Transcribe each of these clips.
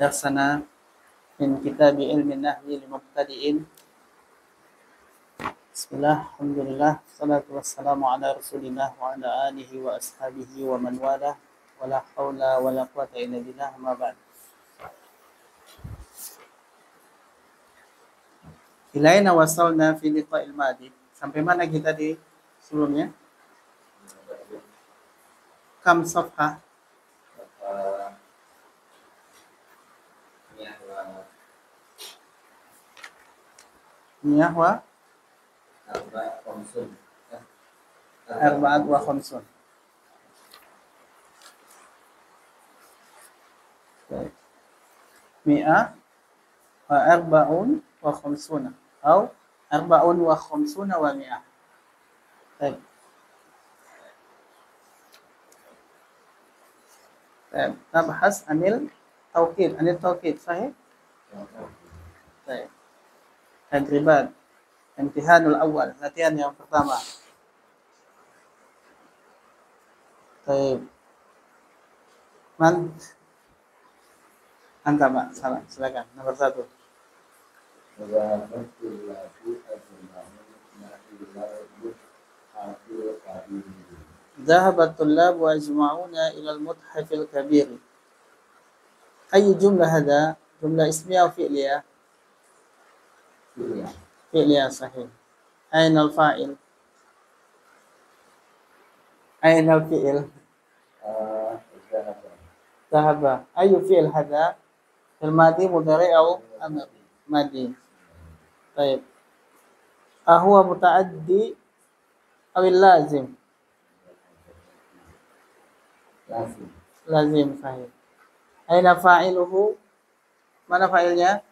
darsana min kitab ilmi nahwi limubtadi'in. Bismillah, alhamdulillah, salatu wassalamu ala rasulillah wa ala alihi wa ashabihi wa man wala wa la hawla wa la quwata illa billah, ma ba'd. Ilaina wasalna fi liqa'il madi. Sampai mana kita di sebelumnya? Kam safha? Miyah wa arba'at wa khamsun. Mi'ah wa arba'un wa khamsuna atau arba'un wa khamsuna wa mi'ah. Baik. Baik, nabahas anil tauqid, sahih? Baik. Tadribat. Imtihanul awal, latihan yang pertama. Baik. Man? Anta, Pak. Salah. Silakan. Nomor 1. Dhahabat tullab wa ajma'una ila al-muthafil kabir. Ayu jumlah hada? Jumlah ismiyah wa fi'liyah? Fi'liyah, sahih. Aina al-fa'il? Aina al-fi'il? Dhahaba. Ayu fi'il hada? Al-madi mudhari' au amr? Madi. Baik. Ahuwa muta'addi awil lazim? Lazim, sahih. Aina fa'iluhu? Mana fa'ilnya?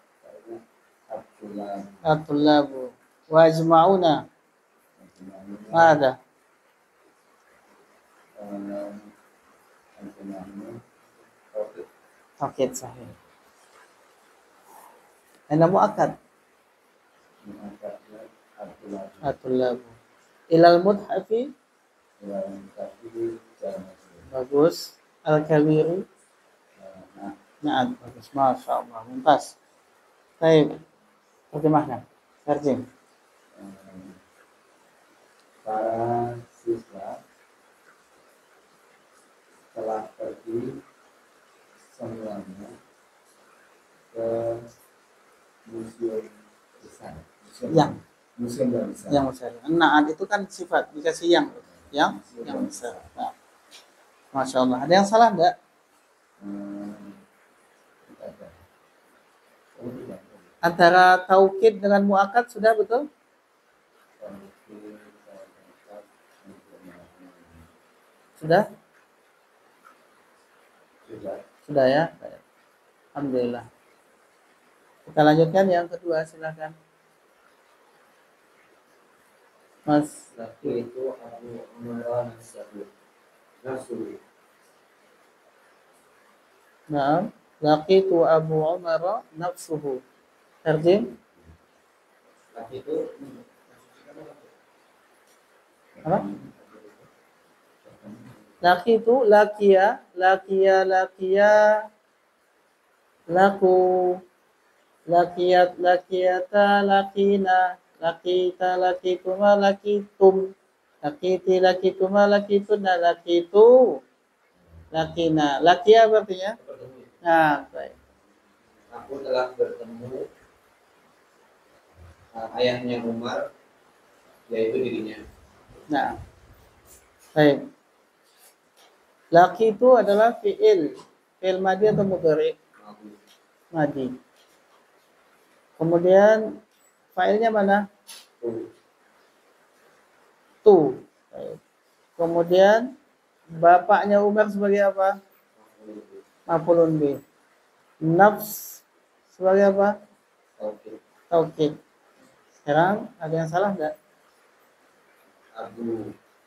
At-tullabu. Wa ajma'una? Mada? Tauqid, sahih. Aina mu'akkad? At-tullabu. Ilal mudhafi? Bagus. Al-kabiri? Na'am. Bagus. Masya Allah. Mumtaz. Baik. Terjemahkan. Terjem. Para siswa telah pergi semuanya ke museum besar. Museum besar. Yang besar. Na'at itu kan sifat, dikasih yang besar. Nah. Masya Allah. Ada yang salah enggak? Antara taukid dengan muakkad sudah betul? Sudah? Sudah ya? Alhamdulillah. Kita lanjutkan yang kedua, silakan. Mas. Itu Abu Umar Nafsuhu. Naam. Laqitu Abu Umar nafsuhu. Terjem. Apa? Laqitu, laqiya, laku, laqiyat, laqiyata, laqina, laqita, laqituma, laqitum, laqiti, laqituma, laqituna, laqitu, laqina. Laqiya artinya? Nah, baik. Aku telah bertemu ayahnya Umar, yaitu dirinya. Nah, baik. Laki itu adalah fi'il madi atau mudhari'? Madi. Kemudian fa'ilnya mana? Tu. Baik. Kemudian bapaknya Umar sebagai apa? Maf'ulun bih. Nafs sebagai apa? Taukid. Sekarang ada yang salah enggak?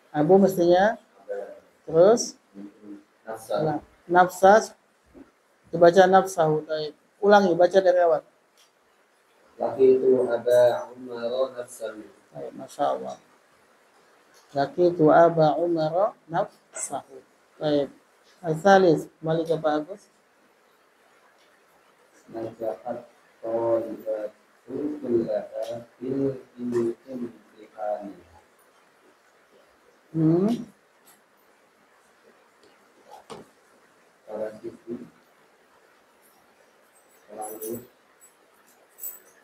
Abu mestinya. Terus nafsas dibaca nafsahu. Ulangi, baca dari awal. Laki itu ada Umar nafsahu. Masya Allah. Laki itu Aba Umar nafsahu. Baik. Al-Thalis, kembali ke Pak Agus. najahat thalibatu kullaha fil imtihani. Para siswi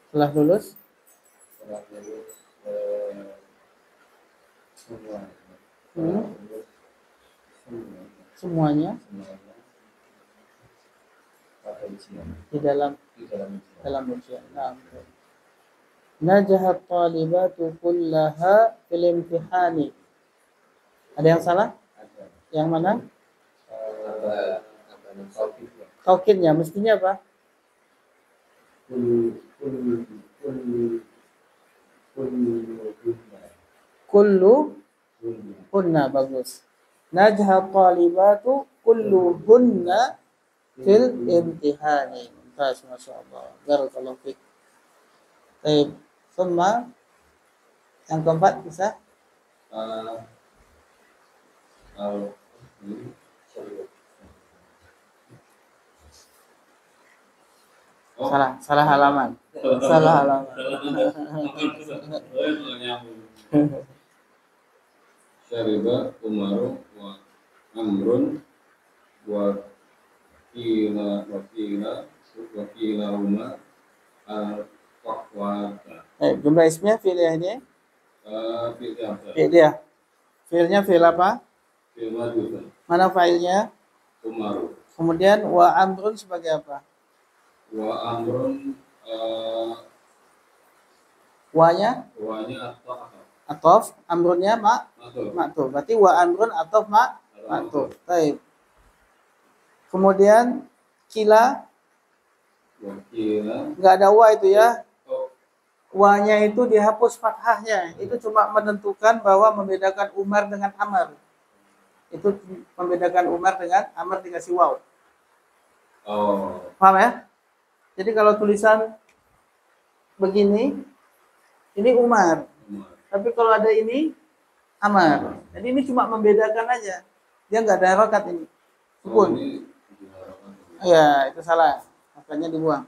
Setelah lulus semuanya semuanya pada ujian di dalam dalam ujian. Nah, najahat talibatu kullaha fil imtihani. Ada yang salah? ada Yang mana? taufik ya. Taukidnya mestinya apa? Kullu hunna, bagus. Najahat talibatu kulluhunna fil imtihani. Mumtaz, masyaallah. Barakallahu fiik. Baik, semua yang keempat bisa? Salah halaman. Salah halaman. Syariba Umaru wa Amrun wa kila Umar al-Qahwata. Jumlah ismnya fi'liyah ini? Fi'liyah. Fi'liyah. Fi'lnya fi'l apa? Fi'l madhuf. Mana fa'ilnya? Umaru. Kemudian wa amrun sebagai apa? Wa Amrun Wanya atof, amrunnya ma'tuf. Berarti wa amrun atof ma'tuf. Baik. Kemudian kila enggak ada wa itu ya. Wa-nya itu dihapus fathahnya. Itu cuma menentukan bahwa membedakan Umar dengan Amr. Itu membedakan Umar dengan Amr dikasih waw. Oh. Paham ya? Jadi kalau tulisan begini, ini Umar. Tapi kalau ada ini Amr. Jadi ini cuma membedakan aja. Dia nggak ada harokat ini. Sukun. Ya, itu salah. Makanya dibuang.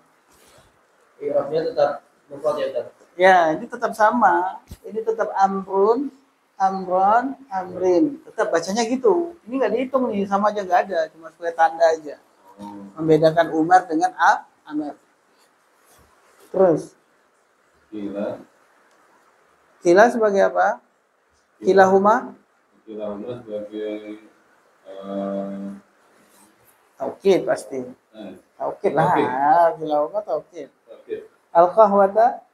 I'rabnya tetap mufrad ya, tetap. Ya, ini tetap sama. Ini tetap amrun, amron, amrin. Tetap bacanya gitu. Ini nggak dihitung nih, sama aja nggak ada. Cuma sebagai tanda aja. Membedakan Umar dengan Amr. Terus. Kila sebagai apa? Kilahuma? Kilahuma sebagai taukid pasti. Taukid lah. Kilahuma taukid. Al-qahwata?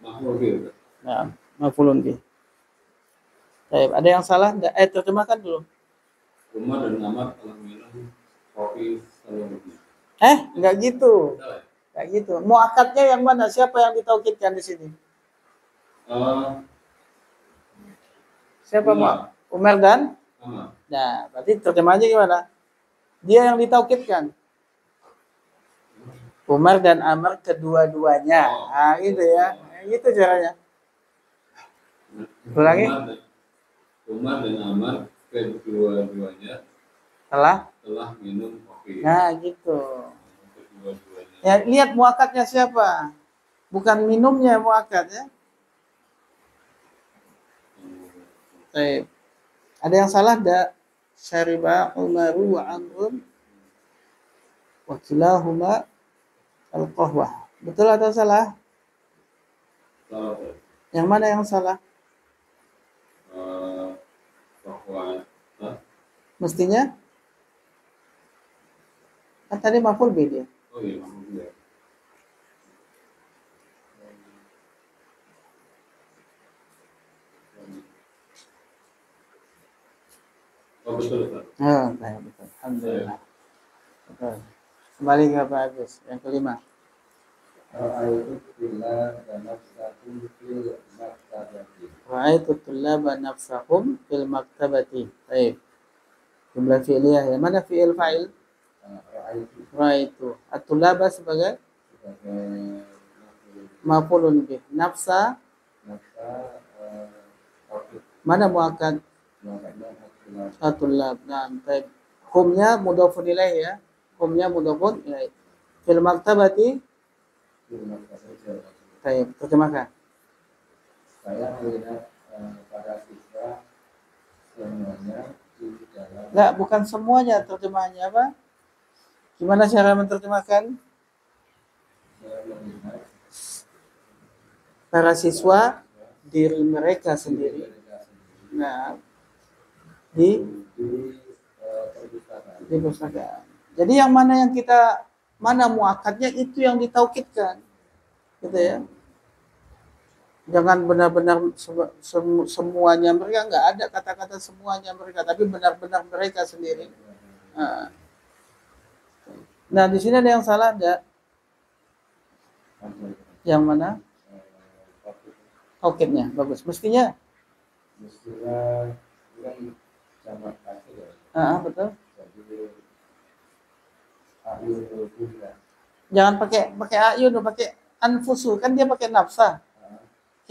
Maf'ul bih. Nah, maf'ulun bih. Baik, ada yang salah? Terjemahkan dulu. Umar dan Amr telah minum kopi seluruhnya. Enggak gitu. Enggak gitu. Muakkadnya yang mana? Siapa yang ditaukidkan di sini? Siapa Umar. Umar dan? Amr. Nah, berarti terjemahnya gimana? Dia yang ditaukidkan. Umar dan Amr kedua-duanya. Nah, gitu ya. Gitu caranya. Ulangi. Umar dan Amr kedua-duanya telah minum kopi. Nah, gitu. Kedua-duanya. Ya, lihat muakkadnya siapa? Bukan minumnya muakkad ya. Baik. Ada yang salah enggak? Syariba Umaru wa Amrun wa kilahuma al-qahwah. Betul atau salah? Salah. Yang mana yang salah? Qahwah. Mestinya? Kan tadi maf'ul bih dia. Oh iya, maf'ul bih. Oh betul, Pak. Betul. Alhamdulillah. Betul. Kembali ke Pak Agus. Yang kelima. Ra'aitu tullaba nafsahum fil maktabati. Ra'aitu tullaba nafsahum fil maktabati. Baik. Jumlah fi'liyah ya. Mana fi'il fa'il? Ra'aitu. At-tullaba sebagai maf'ulun bih. Nafsa mana muakkad? At-tullab. Nah, baik. Humnya mudhafun ilaih ya. Humnya mudhafun ilaih. Fil maktabati. Baik, terjemahkan. Saya melihat para siswa semuanya di dalam. Enggak, bukan semuanya, terjemahannya apa? Gimana cara menerjemahkan? Saya melihat Para siswa diri mereka sendiri. Nah, di perpustakaan. perpustakaan. Jadi yang mana muakadnya itu yang ditaukidkan. Gitu ya. Jangan benar-benar semuanya mereka, enggak ada kata-kata semuanya mereka, tapi benar-benar mereka sendiri. Nah, di sini ada yang salah enggak? Yang mana? Taukidnya bagus. Mestinya Kan jamak kasih ya. betul. Jadi ayu. Jangan pakai ayun, pakai anfusu, kan dia pakai nafsa.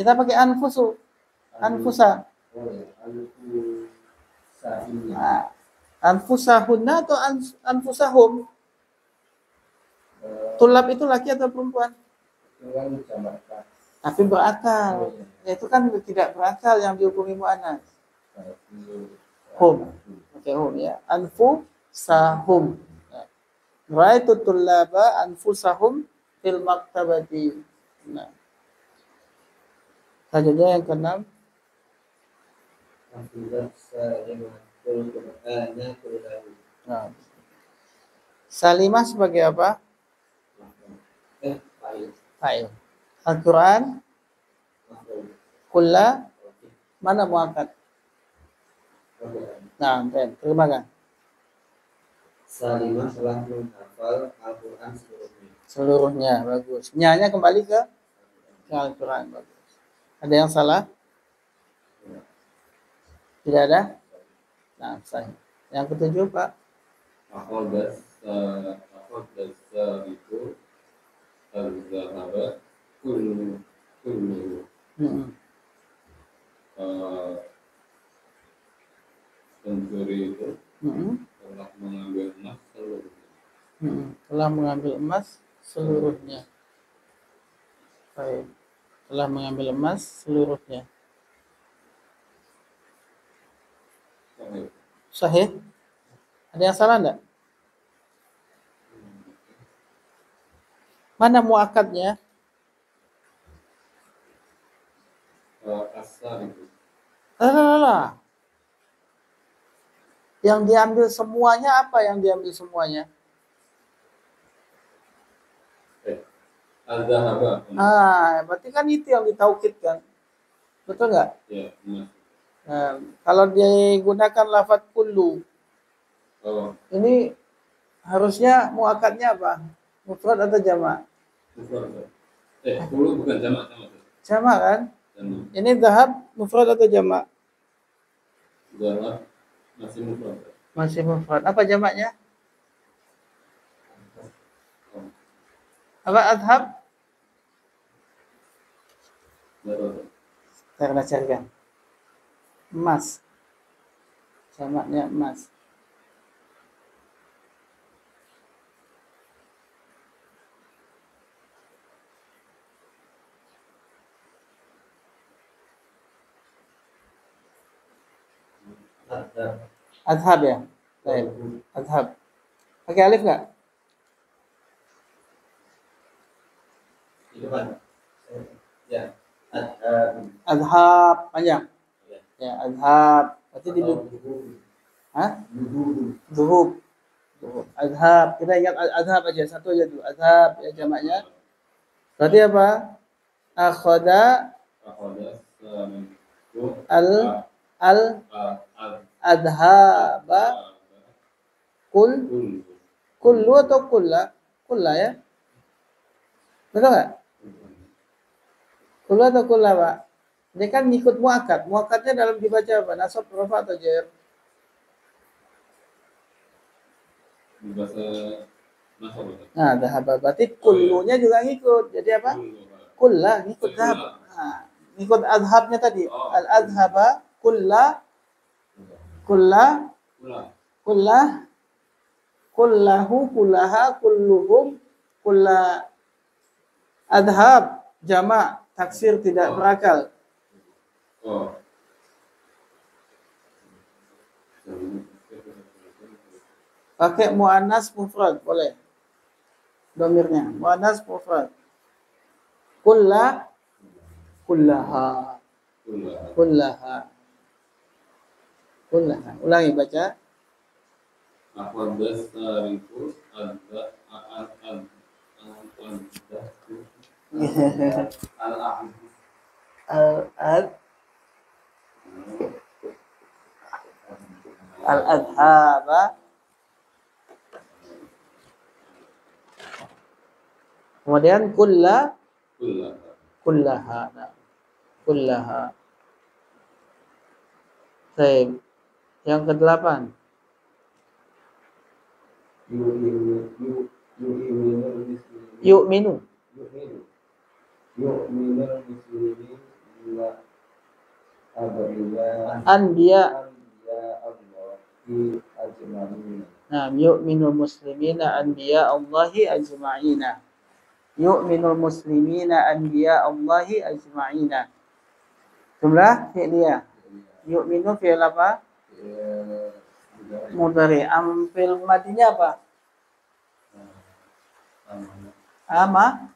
Kita pakai anfusu, anfusa. Oh ya, ayu sahih. Nah, anfusahunna atau anfusahum? Tulab itu laki atau perempuan? Itu kan jamak kasih. Tapi berakal. Ya, itu kan tidak berakal yang dihukumi mu'annas. Hum. Oke, hum ya. Anfusahum. Ra'aitu tullaba anfusahum fil maktabati. Nah. Sajanya yang keenam. Nah. Salimah sebagai apa? Fa'il. Al-Quran kulla mana muakkad? Nah, terima kasih. Salimah telah menghafal Al-Quran seluruhnya. Seluruhnya bagus. Nyanya kembali ke Al-Quran bagus. Ada yang salah? Tidak ada? Nah, saya. Yang ketujuh, Pak. Akhodas itu al-zahaba kullu pencuri itu telah mengambil emas seluruhnya. Telah mengambil emas seluruhnya. Baik. Telah mengambil emas seluruhnya. Sahih? Ada yang salah enggak? Mana muakadnya? Asar itu. Yang diambil semuanya apa yang diambil semuanya? Al-zahaba. Berarti kan itu yang ditaukidkan. Betul nggak? Ya, emas. Kalau digunakan lafadz kullu, Oh, ini harusnya muakadnya apa? Mufrad atau jamak? mufrad. Kullu bukan jamak. Jamak kan? Jamak. Ini zahab mufrad atau jamak? Zahab masih mufrad. Masih mufrad. Apa jamaknya? Apa adhab? Karena carikan. Emas. Jamaknya emas. Adhab ya? Baik. Adhab. Pakai alif nggak? Itu kan? Ya. Adhab panjang. Ya, adhab. Berarti di Zuhub. Adhab. Kita ingat adhab aja, satu aja dulu. Adhab ya jamaknya. Berarti apa? Akhoda adhaba kullu atau kulla ya? Betul nggak? Kullu atau kulla, Pak? Dia kan ngikut muakkad. Muakkadnya dalam dibaca apa? Nasab, rafa atau jar? Bahasa nasab. Nah, dhahaba. Berarti kullunya juga ngikut. Jadi apa? Kulla ngikut dhahab. Nah, ngikut adhabnya tadi. Al-adhaba kulla kullahu, kullaha, kulluhum, kulla. Adhab jamak, taksir tidak berakal. Oh. Pakai muannas mufrad boleh. Domirnya muannas mufrad. Kulla, kullaha, kullaha, kullaha. Ulangi baca. Akhbas tarifu adda Al-adhaba. Kemudian kullaha, kullaha. Baik. Yang ke-8. Yu'minu. Anbiya. Nah, yu'minul muslimina anbiya Allahi ajma'ina. Yu'minul muslimina anbiya Allahi ajma'ina. Jumlah fi'liyah. Yu'minu fi'il apa? Mudhari. Fi'il madinya apa? Ama.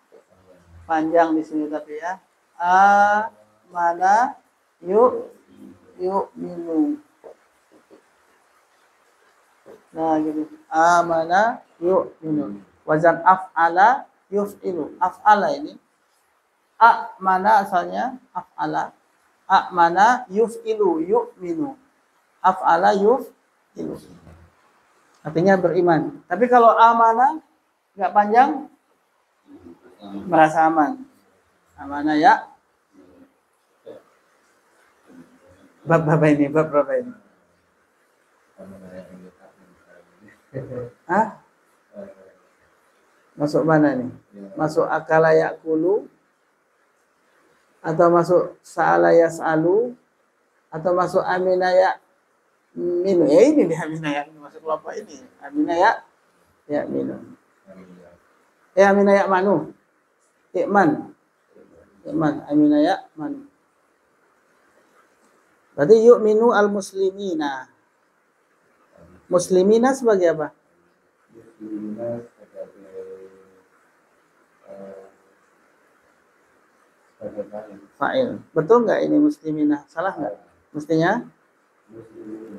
Panjang di sini tapi ya. Amana yu'minu. Nah gitu. Amana yu'minu. Wazan af'ala yuf'ilu. Af'ala ini. Mana asalnya? Af'ala. Mana yuf'ilu yu'minu. Af'ala yuf'ilu. Artinya beriman. Tapi kalau amana enggak panjang, merasa aman. Amanah ya. Bab berapa ini? Bab berapa ini? Hah? Masuk mana nih? Masuk akala yakulu, atau masuk sa'ala yas'alu, atau masuk amina ya'minu. Ini nih amina ya'minu, masuk kelompok ini. Amina ya'minu. Amina ya'manu. Iman. Amina ya'manu. Berarti yu'minu al-muslimina. Muslimina sebagai apa? Fa'il. Betul nggak ini muslimina? Salah nggak? Mestinya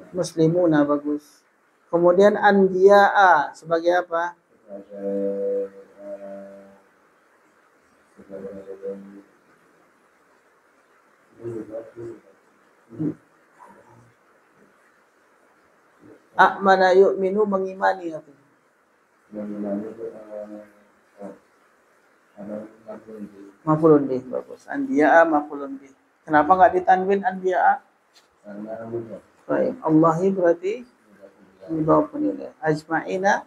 muslimuna, bagus. Kemudian anbiya'a sebagai apa? Mana yu'minu mengimani apa? Maf'ulun bih, bagus. Anbiya'a maf'ulun bih. Kenapa enggak ditanwin anbiya'a? Baik, Allahi berarti dibawa penilai. Ajma'ina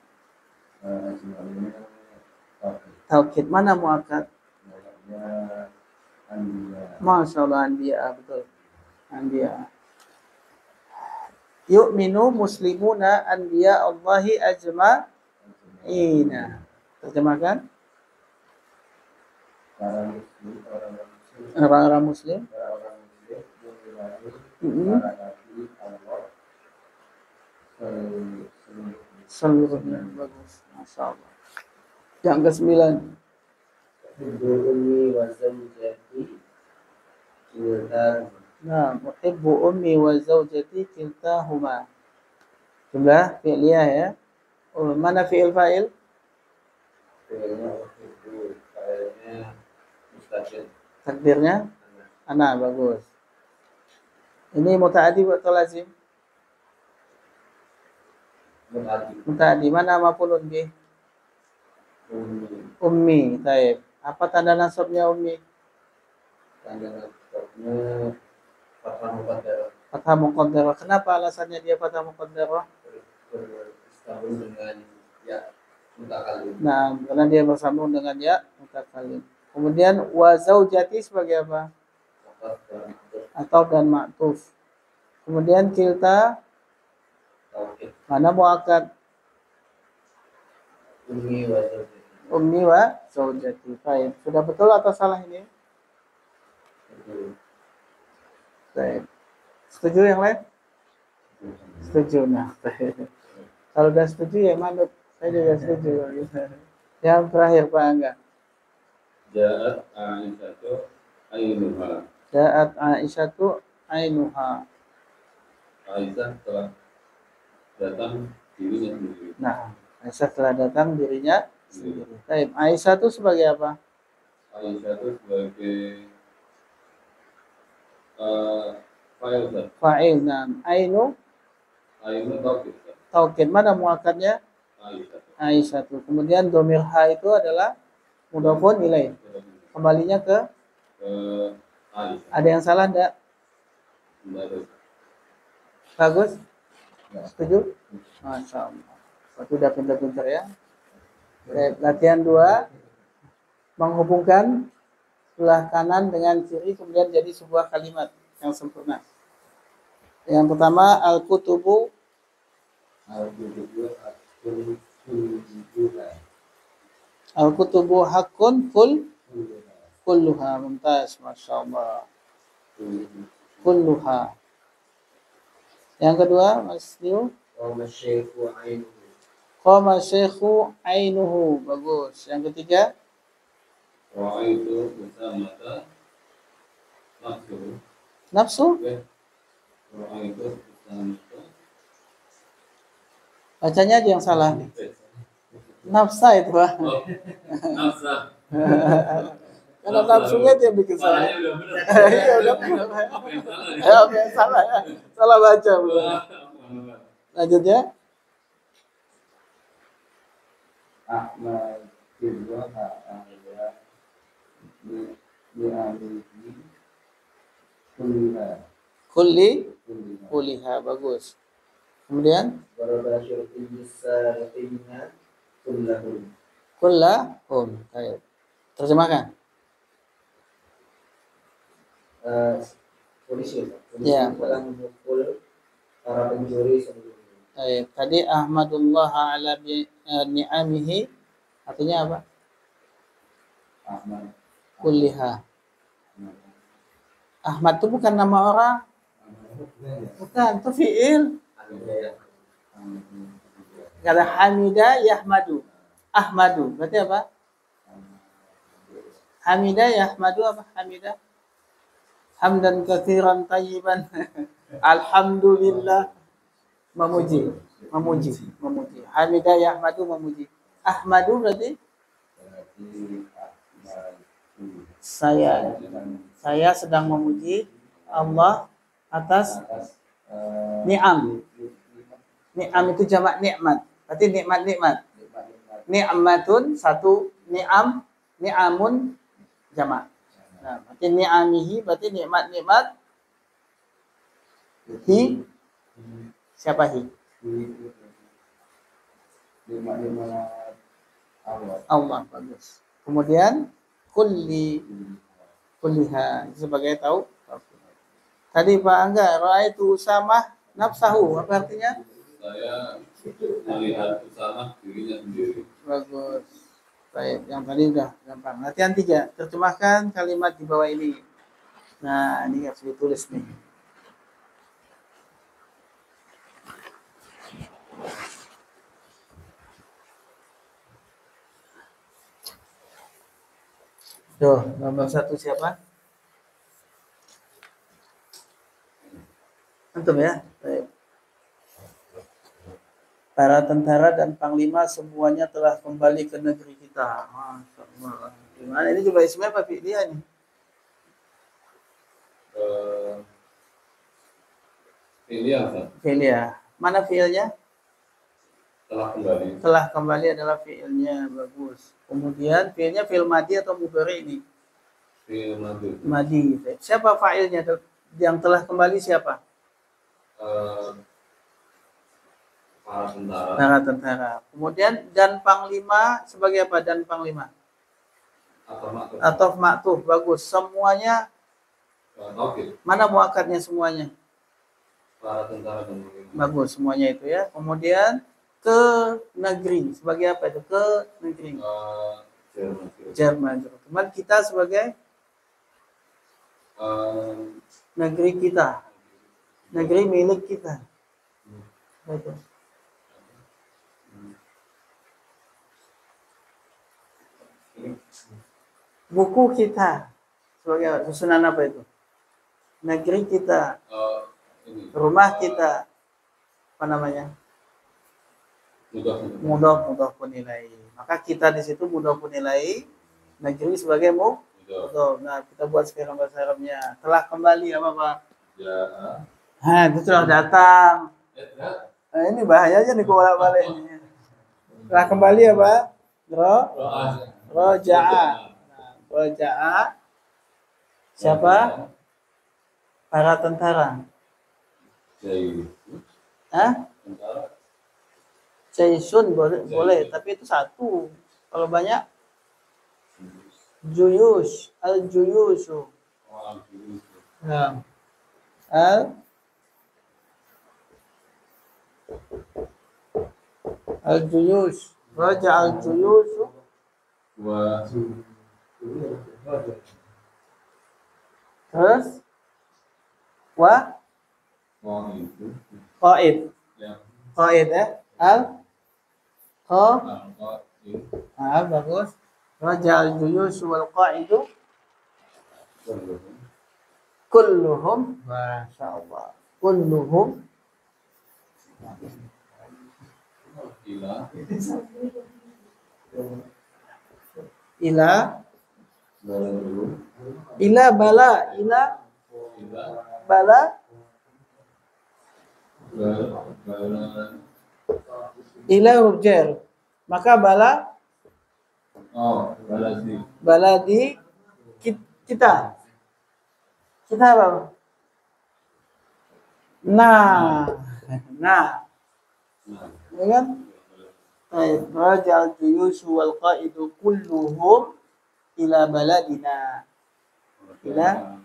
taukid. Mana muakkad? Masya Allah, anbiya'a, betul. Anbiya'a. Yu'minu muslimuna anbiya Allahi ajma'ina. Terjemahkan. Orang-orang muslim. Seluruhnya bagus. Masya Allah. Yang ke-9. Nah, muhibbu ummi wa zawjati kiltahuma. Jumlah fi'liyah ya. Mana fi'il fa'il? Takdirnya ana, bagus. Ini muta'addi atau lazim? Muta'addi. Mana maf'ulun bih? Ummi. Baik. Apa tanda nasabnya ummi? Tanda nasabnya fathah muqaddarah. Kenapa alasannya dia fathah muqaddarah? Bersambung dengan ya mutakalim. Nah, karena dia bersambung dengan ya mutakalim. Kemudian wa zaujati sebagai apa? Atau dan ma'tuf. Kemudian kilta mana muakkad? Ummi wa zawjati. Ummi wa zaujati. Baik. Sudah betul atau salah ini? Baik. Setuju yang lain? Setuju. Nah, baik. Kalau udah setuju ya manut. Saya juga setuju. Yang terakhir Pak Angga. Ja'at Aisyatu ainuha. Ja'at Aisyatu ainuha. Aisyah telah datang dirinya sendiri. Nah, Aisyah telah datang dirinya sendiri. Baik. Aisyah itu sebagai apa? Aisyah itu sebagai fa'il. Fa'il. Nah, ainu Ainu taukid. taukid. Mana muakkadnya? Aisyah. Aisyah itu. Kemudian domir ha itu adalah mudhofun ilaih. Kembalinya ke Aisyah. ada yang salah enggak? Bagus? Setuju? Masya Allah. Sudah pintar-pintar ya. Baik, latihan 2. Menghubungkan sebelah kanan dengan kiri kemudian jadi sebuah kalimat yang sempurna. Yang pertama al-kutubu al-kutubu haqqun kulluha. Mumtaz, Masya Allah. Kulluha. Yang kedua, Mas Liu. Qama syaikhu ainuhu. Qama syekhu ainuhu. Bagus. Yang ketiga, Ra'aitu usamata nafsuhu. nafsu. Ra'aitu usamata. Bacanya aja yang salah. Nafsa itu, Pak. Oh, nafsa. Karena nafsunya itu yang bikin salah. Palanya udah bener. Iya, udah benar. Apa yang salah ya? Apa yang salah ya? Salah baca, Bu. Lanjutnya. Ahmad Firwaha Ahya Bi'alihi Kulliha Kuliha. Bagus. Kemudian Warada syurfil bisarifina kullahum. kullahum. Baik. Terjemahkan. Polisi Ya. telah memukul para pencuri sebelumnya. Baik. Tadi Ahmadullah ala ni'amihi artinya apa? Ahmad Kuliha. Ahmad itu bukan nama orang. Bukan, itu fi'il. Kalau Hamida Yahmadu. Ahmadu. Berarti apa? Hamida Yahmadu apa? Hamida. Hamdan katsiran tayyiban. Alhamdulillah. Memuji. Hamida Yahmadu memuji. Ahmadu berarti saya sedang memuji Allah atas ni'am. Ni'am itu jamak nikmat. Berarti nikmat. Ni'matun satu, ni'amun jamak. Nah, berarti ni'amihi berarti nikmat. Hi siapa hi? Allah. Bagus. Kemudian kulliha sebagai tahu. Tadi Pak Angga, ra'aitu Usamah nafsahu. Apa artinya? Saya melihat Usamah dirinya sendiri. Bagus. Baik, yang tadi udah gampang. Latihan 3. Terjemahkan kalimat di bawah ini. Nah, ini harus ditulis nih. Tuh, nomor 1 siapa? Antum ya? Baik. Para tentara dan panglima semuanya telah kembali ke negeri kita. Masya Allah. Gimana? Ini juga ismnya apa fi'liyah nih? Fi'liyah, Ustaz. Fi'liyah. Mana fi'ilnya? Telah kembali. Telah kembali adalah fi'ilnya. Bagus. Kemudian fi'ilnya fi'il madi atau mudhari ini? Fi'il madhi. Madi. Siapa fa'ilnya? Yang telah kembali siapa? Para tentara. Para tentara. Kemudian dan panglima sebagai apa? Dan panglima Atau maksud. atau ma'tuf. Bagus. Semuanya Taukid. mana muakkadnya semuanya? Para tentara dan panglima. Bagus semuanya itu ya. Kemudian ke negeri. Sebagai apa itu? Ke negeri. Jerman. Jerman. Kemudian kita sebagai negeri kita. Negeri milik kita. Itu. Buku kita. Sebagai apa? Susunan apa itu? Negeri kita. Ini. Rumah kita. Apa namanya? Mudah. Mudhaf nilai. Maka kita di situ mudhaf nilai, negeri sebagai mudhaf. Nah, kita buat sekarang bahasa Arabnya. Telah kembali apa Pak? Ya. Nah, itu sudah datang. Nah, ini bahayanya nih bolak-balik ini. Telah kembali apa? Roja'a. Nah, roja'a. Siapa? Para tentara. Hah? Jaisun boleh, tapi itu satu. Kalau banyak juyus, al-juyusu. Nah, al-juyus. Raja al-juyusu. Terus qaid. Qaid ya. Bagus. Raja al-juyus wal qa'idu kulluhum, masyaallah. Kulluhum ila bala ila urjer. Maka baladi kita apa? Nah, ya kan? Raja al-juyus wal qa'idu kulluhum ila baladina. Ila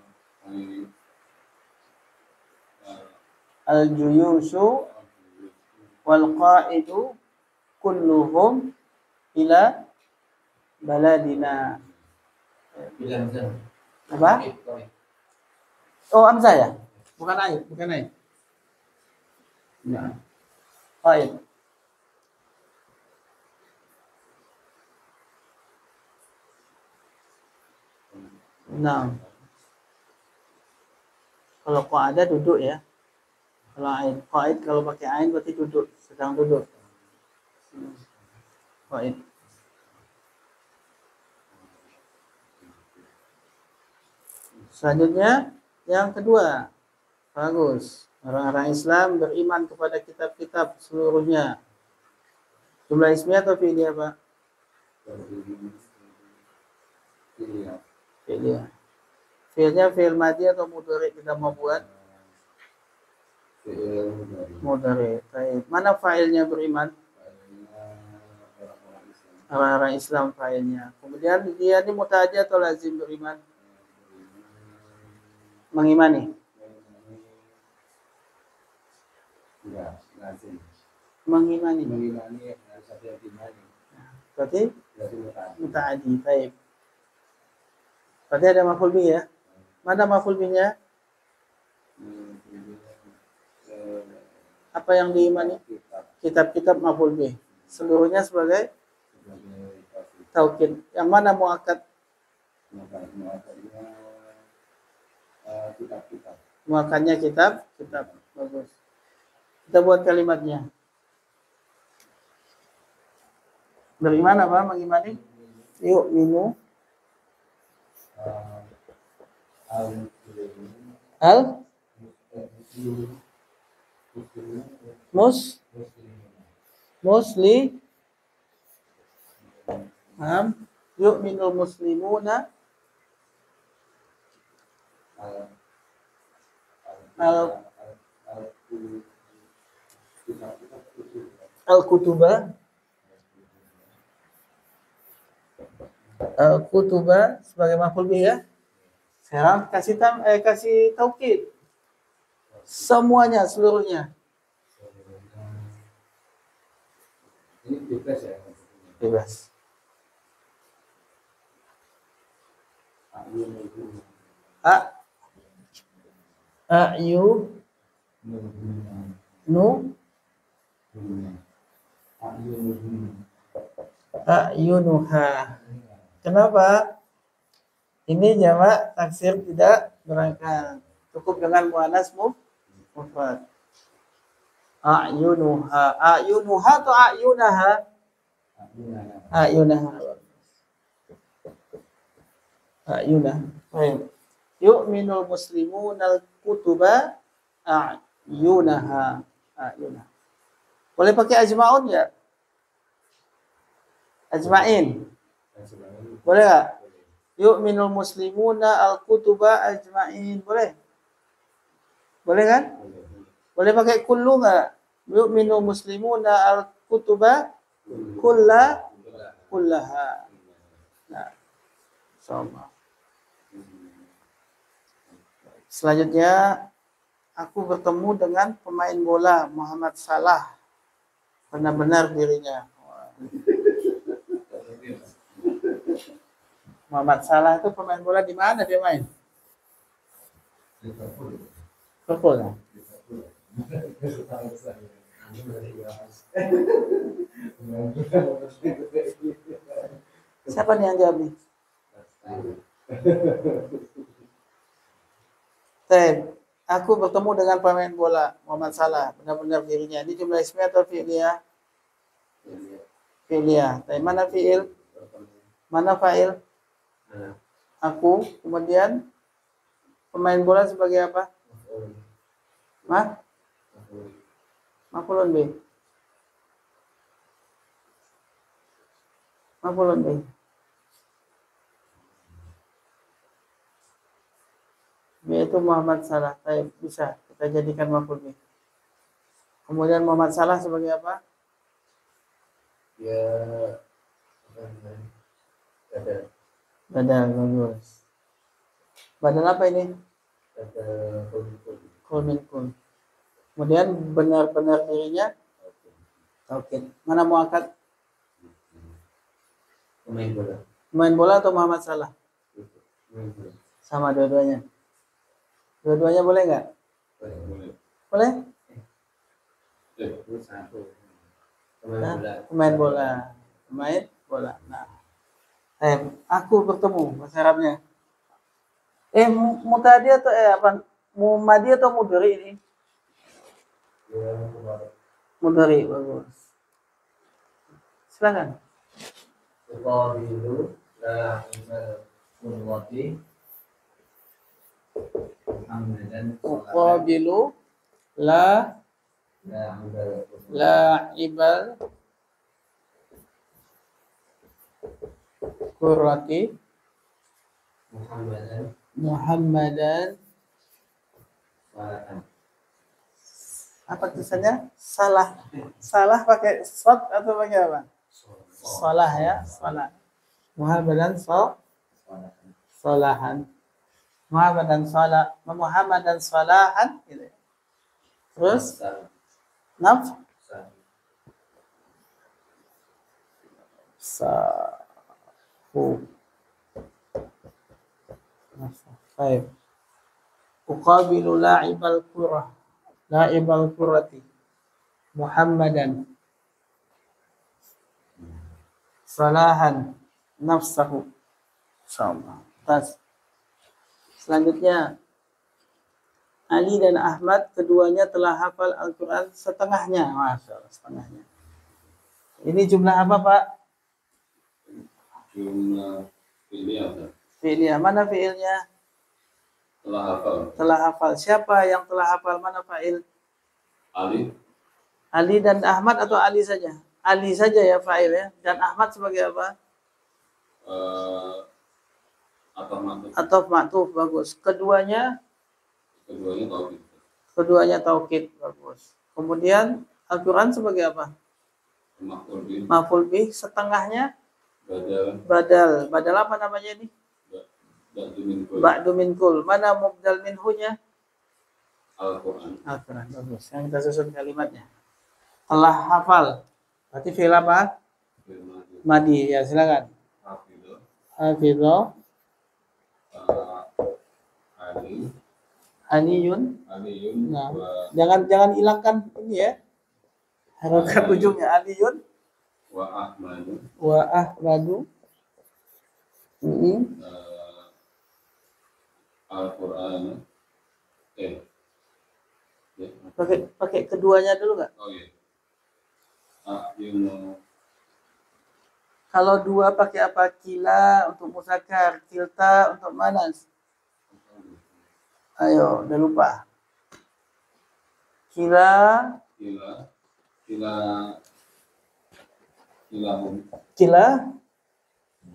al-juyusu wal qa'idu kulluhum ila baladina. Apa? Oh, Hamzah ya? Bukan ayat. Nah. Qaid. Nah. Kalau qa'ada duduk ya. Kalau ain, qaid kalau pakai ain berarti duduk, sedang duduk. Qaid. Selanjutnya yang kedua. Bagus. Orang-orang Islam beriman kepada kitab-kitab seluruhnya. Jumlah ismiyah atau fi'liyah, Pak? Fi'liyah. Fi'lnya fi'il madhi atau mudhari kita mau buat? Mudhari. Baik. Mana fa'ilnya beriman? Orang-orang Islam fa'ilnya. Kemudian dia ini muta'addi atau lazim beriman? Mengimani. Mengimani. Berarti muta'addi. Baik. Berarti ada maf'ul bih ya? Mana maf'ul bihnya? Apa yang diimani? Kitab-kitab maf'ul bih. Seluruhnya sebagai taukid. Yang mana muakkad? Muakkadnya kitab. Bagus. Kita buat kalimatnya. Beriman apa? Mengimani? Yuk, minu. Musli. Yu'minul muslimuna al-kutuba sebagai maf'ul bih ya. Sekarang kasih taukid. Semuanya, seluruhnya. Ini bebas ya. Bebas. A ayu nu ayunuha. Kenapa? Ini jamak taksir tidak berangkat. Cukup dengan muannas mufrad. Ayunuha. Ayunuha atau ayunaha? Ayunaha. Ayunah. Baik. Yu'minul muslimunal kutuba ayunaha. Ayunah. Boleh pakai ajma'un ya? Ajma'in. Boleh enggak? Yu'minul muslimuna al-kutuba ajma'in. Boleh? Boleh kan? Boleh pakai kullu enggak? Yu'minul muslimuna al-kutuba kullaha. Nah, sama. Selanjutnya, aku bertemu dengan pemain bola Muhammad Salah. Benar-benar dirinya. Muhammad Salah itu pemain bola di mana dia main? Liverpool. Ya? Siapa nih yang jawab nih? Aku bertemu dengan pemain bola Muhammad Salah, benar-benar dirinya. Ini jumlah ismi atau fi'liyah? Fi'liyah. Mana fi'il? Mana fa'il? Aku. Kemudian pemain bola sebagai apa? Maf'ulun bih. Maf'ulun bih. Yaitu Muhammad Salah. Baik, bisa kita jadikan maf'ul bih. Kemudian Muhammad Salah sebagai apa? Ya, Badal, bagus. Badal apa ini? Kul min kul. Kemudian benar-benar dirinya taukid. Mana muakkad? pemain bola. Pemain bola atau Muhammad Salah? Pemain bola. Sama dua-duanya. Dua-duanya boleh nggak? Boleh. Boleh? Satu. Pemain bola. Pemain bola. Nah. Aku bertemu bahasa Arabnya. Mutadi atau apa? Mumadi atau mudhari ini? Mudhari, bagus. Silakan. Uqabilu la imal kunwati Muhammadan Uqabilu la ibal Qurrati Muhammadan. Apa tulisannya? Salah pakai shad atau pakai apa? Salah ya, salah. Muhammadan salahan. Muhammadan salahan gitu. Terus naf sahu. Baik. Uqabilu la'ibal qurrati Muhammadan salahan nafsahu. Insyaallah. Selanjutnya Ali dan Ahmad keduanya telah hafal Al-Quran setengahnya. Masya Allah, setengahnya. Ini jumlah apa, Pak? Jumlah fi'liyah. Fi'liyah. Mana fi'ilnya? Telah hafal. Siapa yang telah hafal? Mana fa'il? Ali dan Ahmad atau Ali saja? Ali saja ya fa'il ya. Dan Ahmad sebagai apa? Atau ma'tuf. Bagus. Keduanya taukid. Bagus. Kemudian Al-Quran sebagai apa? Maf'ul bih. Setengahnya badal. Badal apa namanya ini? Ba'du min kul. Mana mubdal minhunya? Al-Quran. Bagus. Yang kita susun kalimatnya. Telah hafal. Berarti fi'il apa? Fi'il madi. Madi. Ya, silakan. Hafidho. Hafidho. Ali. Aliyun. Aliyun. Nah, Wa jangan hilangkan ini ya. Harokat ujungnya Aliyun. Ahmadu. Wa Ahmadu. Al-Quran. Ya. Pakai keduanya dulu nggak? Oh iya. Ahyunu. Kalau dua pakai apa? Kila untuk muzakkar, kilta untuk manas. Ayo, udah lupa. Kila, Kilahum. kila,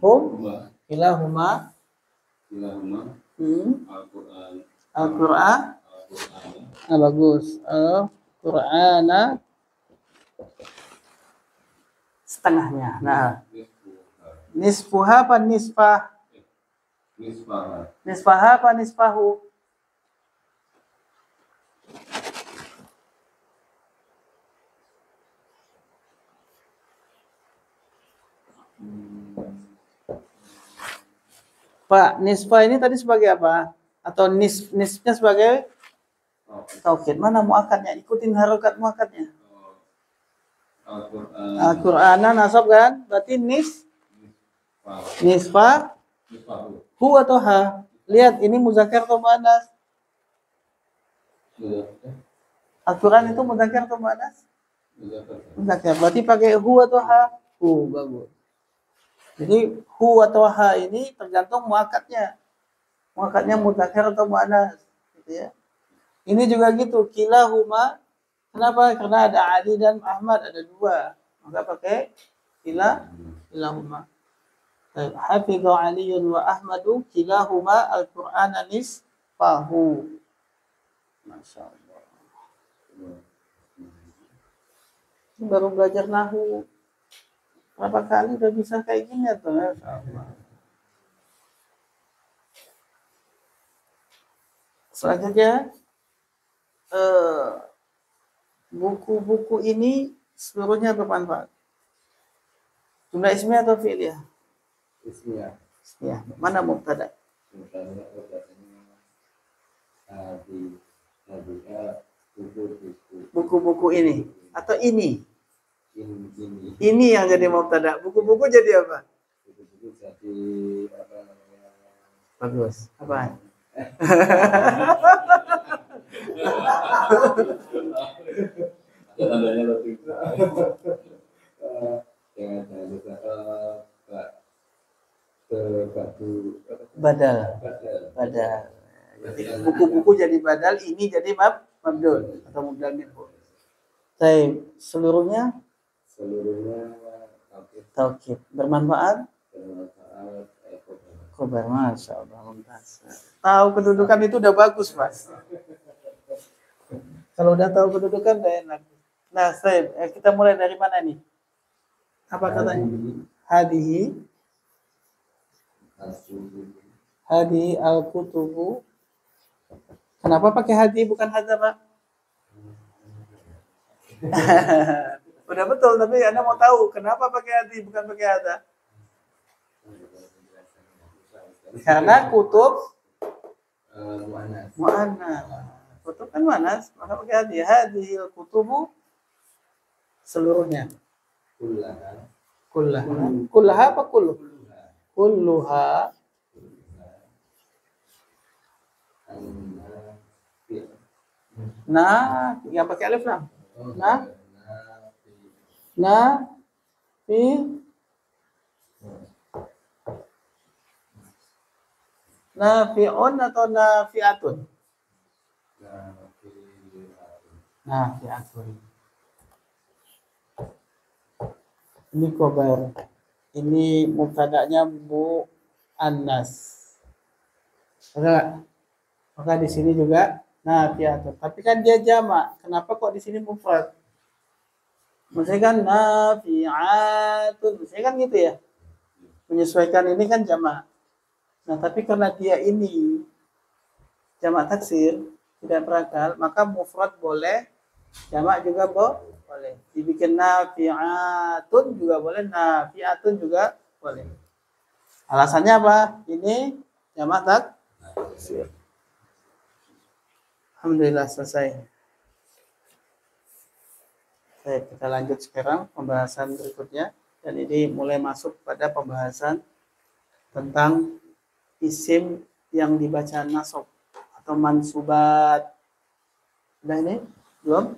hum, Huma. kilahuma, Al-Quran. Al-Qur'an. Ah, bagus. Al-Qur'ana setengahnya. Nah, nisfuha apa nisfah? Nisfah. Nisfaha apa nisfahu? Pak, nisfa ini tadi sebagai apa? Atau nisfnya sebagai taukid. Mana muakadnya? Ikutin harokat muakadnya. Al-Quran. Al-Qur'ana nasab kan? Berarti nisfa Nisfahu. hu atau ha? Lihat ini muzakkar atau muannas? Al-Qur'an itu muzakkar atau muannas? Muzakkar. Berarti pakai hu atau ha? Hu, bagus. Jadi hu atau ha ini tergantung muakadnya. Muakadnya muzakkar atau muannas, gitu ya. Ini juga gitu, kilahuma. Kenapa? Karena ada Ali dan Ahmad, ada dua. Maka pakai kilahuma. Hafidhu Aliyun wa Ahmadu kilahuma al-Qur'ana nisfahu. Masya Allah. Ini baru belajar nahu. Berapa kali udah bisa kayak gini tuh? Masya Allah. Selanjutnya, buku-buku ini seluruhnya bermanfaat. Jumlah ismiyah atau fi'liyah? Ismiyah. Ismiyah. Mana mubtada? Buku-buku ini atau ini? Ini yang jadi mubtada. Buku-buku jadi apa? Buku-buku jadi apa namanya? Bagus. Apa? Tandanya lebih. Badal. Jadi buku-buku jadi badal, ini jadi mabdul atau mubdal minhu. Seluruhnya taukid. Bermanfaat? Khobar. Masya Allah. Tahu kedudukan itu udah bagus, Mas. Kalau udah tahu kedudukan udah enak. Nah, kita mulai dari mana nih? Apa katanya? Hadihi al-kutubu. Kenapa pakai hadi bukan hadza, Pak? Udah betul, tapi Anda mau tahu kenapa pakai hadi bukan pakai hadza? Karena kutub muannas. Kutub kan muannas, maka pakai hadi. Hadhil kutubu seluruhnya. Kullaha apa kullu? Kulluha. Nah, yang pakai alif lam. Nafi'un atau nafi'atun? Nafi'atun. Ini khobar. Ini mubtada'nya muannas. Maka di sini juga nafi'atun. Tapi kan dia jamak. Kenapa kok di sini mufrad? Maksudnya kan nafi'atun. Maksudnya kan gitu ya. Menyesuaikan ini kan jamak. Nah, tapi karena dia ini jamak taksir, tidak berakal, maka mufrad boleh, jamak juga boleh. Dibikin nafi'atun juga boleh, nafi'atun juga boleh. Alasannya apa? Ini jamak taksir. Alhamdulillah selesai. Baik, kita lanjut sekarang pembahasan berikutnya. Dan ini mulai masuk pada pembahasan tentang isim yang dibaca nasab atau mansubat. Sudah ini? Belum?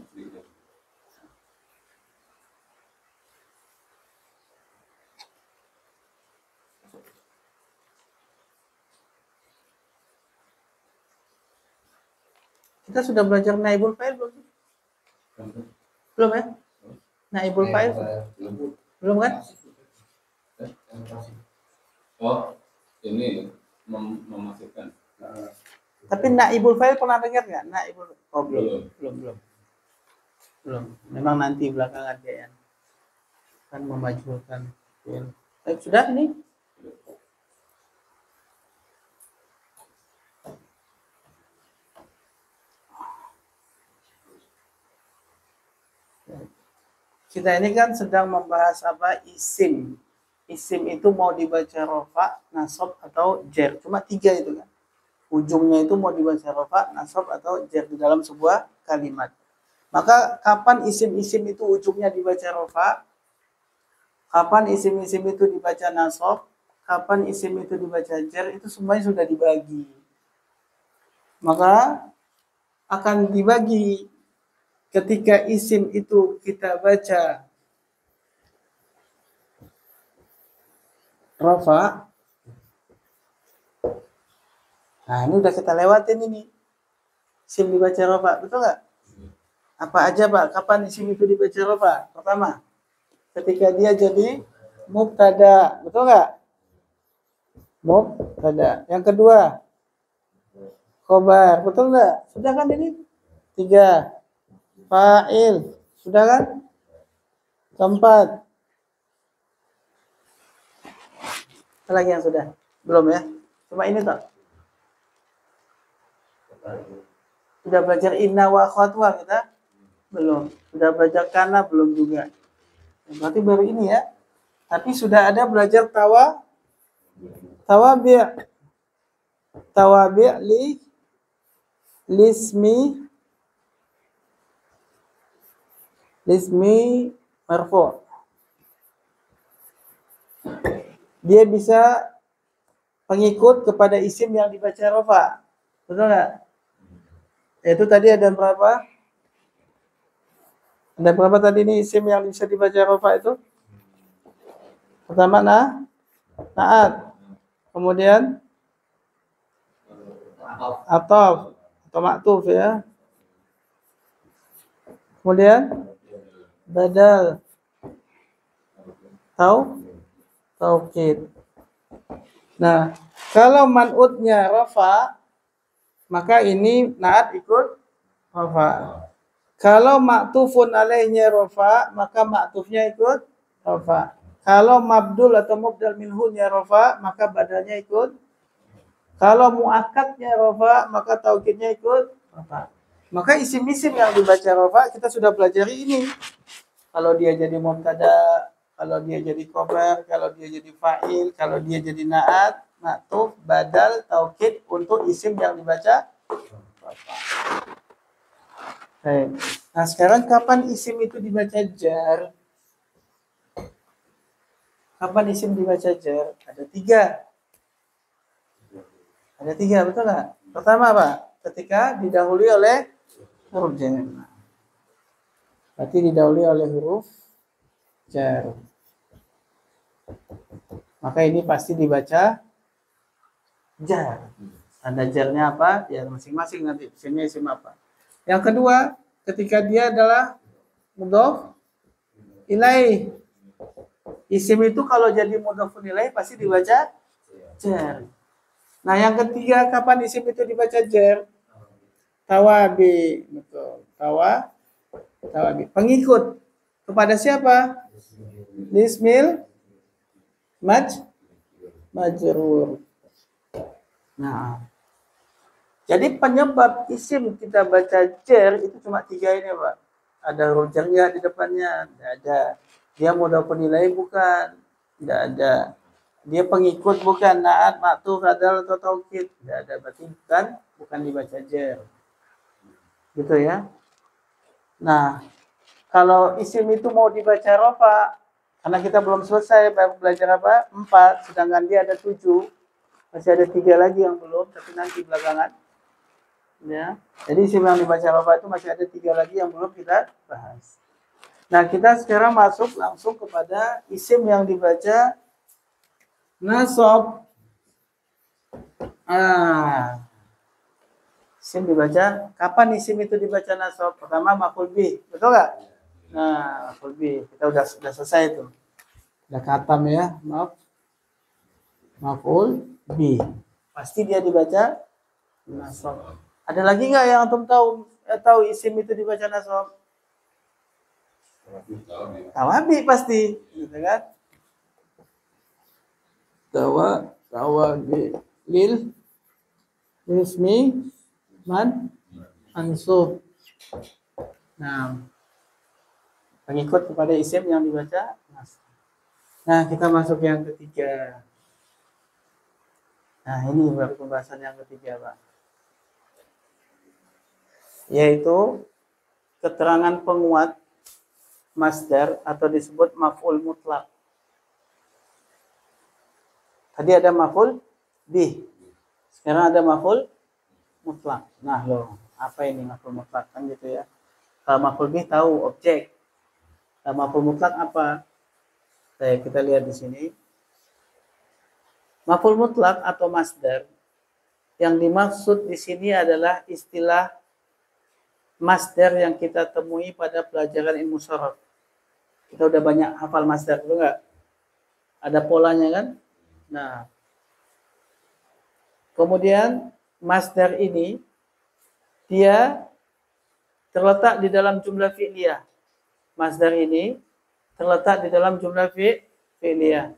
Kita sudah belajar naibul fa'il belum? Belum ya? Naibul fa'il belum kan? Oh, ini memasukkan. Tapi naibul fa'il pernah dengar nggak? Naibul oh belum. Memang nanti belakangan ya. Kan memajukan. Baik, sudah ini? Kita ini kan sedang membahas apa? Isim. Isim itu mau dibaca rofa, nasab atau jer. Cuma 3 itu kan. Ujungnya itu mau dibaca rofa, nasab atau jer di dalam sebuah kalimat. Maka kapan isim-isim itu ujungnya dibaca rofa? Kapan isim-isim itu dibaca nasab? Kapan isim itu dibaca jer? Itu semuanya sudah dibagi. Maka akan dibagi ketika isim itu kita baca rofa. Nah, ini udah kita lewatin ini. Isim dibaca rofa, betul nggak? Apa aja Pak? Kapan isim itu dibaca rofa? Pertama, ketika dia jadi mubtada, betul nggak? Mubtada. Yang kedua, khobar, betul nggak? Sudah kan ini? 3, fa'il, sudah kan? Keempat, apa lagi yang sudah? Belum ya? Cuma ini toh. Sudah belajar inna wa akhwatuha kita? Belum. Sudah belajar kana? Belum juga. Berarti baru ini ya. Tapi sudah ada belajar tawabi' lismi marfu'. Dia bisa pengikut kepada isim yang dibaca rofa. Betul nggak? Itu tadi ada berapa? Ada berapa tadi nih isim yang bisa dibaca rofa itu? Pertama naat. Kemudian ataf atau maktuf ya. Kemudian badal. Taukid. Nah, kalau man'utnya rafa, maka ini naat ikut rafa. Kalau maktufun alaihnya rafa, maka maktufnya ikut rafa. Kalau mabdul atau mubdal minhunya rafa, maka badalnya ikut. Kalau muakkadnya rafa, maka taukidnya ikut rafa. Maka isim-isim yang dibaca rafa kita sudah pelajari ini. Kalau dia jadi mubtada, kalau dia jadi khobar, kalau dia jadi fa'il, kalau dia jadi naat, maktuf, badal, taukid untuk isim yang dibaca rafa. Nah, sekarang kapan isim itu dibaca jar? Kapan isim dibaca jar? Ada 3. Ada 3, betul nggak? Pertama apa? Ketika didahului oleh huruf jar. Berarti didahului oleh huruf jar. Maka ini pasti dibaca jar. Tanda jarnya apa? Ya masing-masing nanti isimnya isim apa. Yang kedua, ketika dia adalah mudhof ilaih. Isim itu kalau jadi mudhofun ilaih pasti dibaca jar. Nah, yang ketiga, kapan isim itu dibaca jar? Tawabi, betul. Tawabi. Pengikut kepada siapa? Lismil majrur. Nah, jadi penyebab isim kita baca jar itu cuma 3 ini, Pak. ada huruf jar nggak di depannya? Tidak ada. Dia mudhaf nilai bukan? Tidak ada. Dia pengikut bukan? Naat, maktuf, adal atau taukid? Tidak ada. Berarti bukan dibaca jar. Gitu ya. Nah, kalau isim itu mau dibaca rofa, karena kita belum selesai belajar apa? 4, sedangkan dia ada 7. Masih ada 3 lagi yang belum, tapi nanti belakangan. Ya. Jadi isim yang dibaca rofa itu masih ada 3 lagi yang belum kita bahas. Nah, kita sekarang masuk langsung kepada isim yang dibaca nasab. Isim dibaca, kapan isim itu dibaca nasab? Pertama maf'ul bih, betul nggak? Nah, maf'ul bih, kita udah selesai itu. Udah katam ya, maaf. Maf'ul bih. Pasti dia dibaca nasab. Ada lagi nggak yang antum tahu isim itu dibaca nasab? Tawabi pasti, gitu kan? Tawabi lil ismi mansub. Nah, pengikut kepada isim yang dibaca nasab. Nah, kita masuk yang ketiga. Nah, ini baru pembahasan yang ketiga, Pak. Yaitu keterangan penguat masdar atau disebut maf'ul mutlak. Tadi ada maf'ul bih. Sekarang ada maf'ul mutlak. Nah, loh, apa ini maf'ul mutlak kan gitu ya. Kalau maf'ul bih tahu objek. Kalau maf'ul mutlak apa? Kita lihat di sini. Maf'ul mutlak atau masdar yang dimaksud di sini adalah istilah masdar yang kita temui pada pelajaran ilmu sharaf. Kita udah banyak hafal masdar, betul nggak? Ada polanya kan? Nah, kemudian masdar ini dia terletak di dalam jumlah fi'liyah. Masdar ini terletak di dalam jumlah fi'liyah.